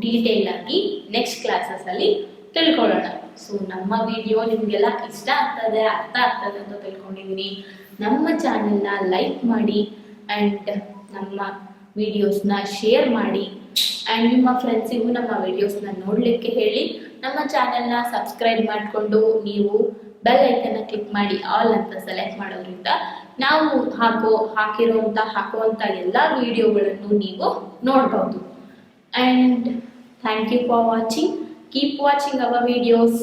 ಡೀಟೇಲ್ ಆಗಿ ನೆಕ್ಸ್ಟ್ ಕ್ಲಾಸಸ್ ಅಲ್ಲಿ ತಿಳ್ಕೊಳ್ಳೋಣ. ಸೊ ನಮ್ಮ ವಿಡಿಯೋ ನಿಮ್ಗೆಲ್ಲ ಇಷ್ಟ ಆಗ್ತದೆ, ಅರ್ಥ ಆಗ್ತದೆ ಅಂತ ತಿಳ್ಕೊಂಡಿದ್ದೀನಿ. ನಮ್ಮ ಚಾನೆಲ್ನ ಲೈಕ್ ಮಾಡಿ ಆ್ಯಂಡ್ ನಮ್ಮ ವಿಡಿಯೋಸ್ನ ಶೇರ್ ಮಾಡಿ ಆ್ಯಂಡ್ ನಿಮ್ಮ ಫ್ರೆಂಡ್ಸಿಗೂ ನಮ್ಮ ವಿಡಿಯೋಸ್ನ ನೋಡಲಿಕ್ಕೆ ಹೇಳಿ. ನಮ್ಮ ಚಾನೆಲ್ನ ಸಬ್ಸ್ಕ್ರೈಬ್ ಮಾಡಿಕೊಂಡು ನೀವು ಬೆಲ್ ಐಕನ್ನ ಕ್ಲಿಕ್ ಮಾಡಿ ಆಲ್ ಅಂತ ಸೆಲೆಕ್ಟ್ ಮಾಡೋದ್ರಿಂದ ನಾವು ಹಾಕುವಂಥ ಎಲ್ಲ ವಿಡಿಯೋಗಳನ್ನು ನೀವು ನೋಡ್ಬೋದು. And thank you for watching. Keep watching our videos.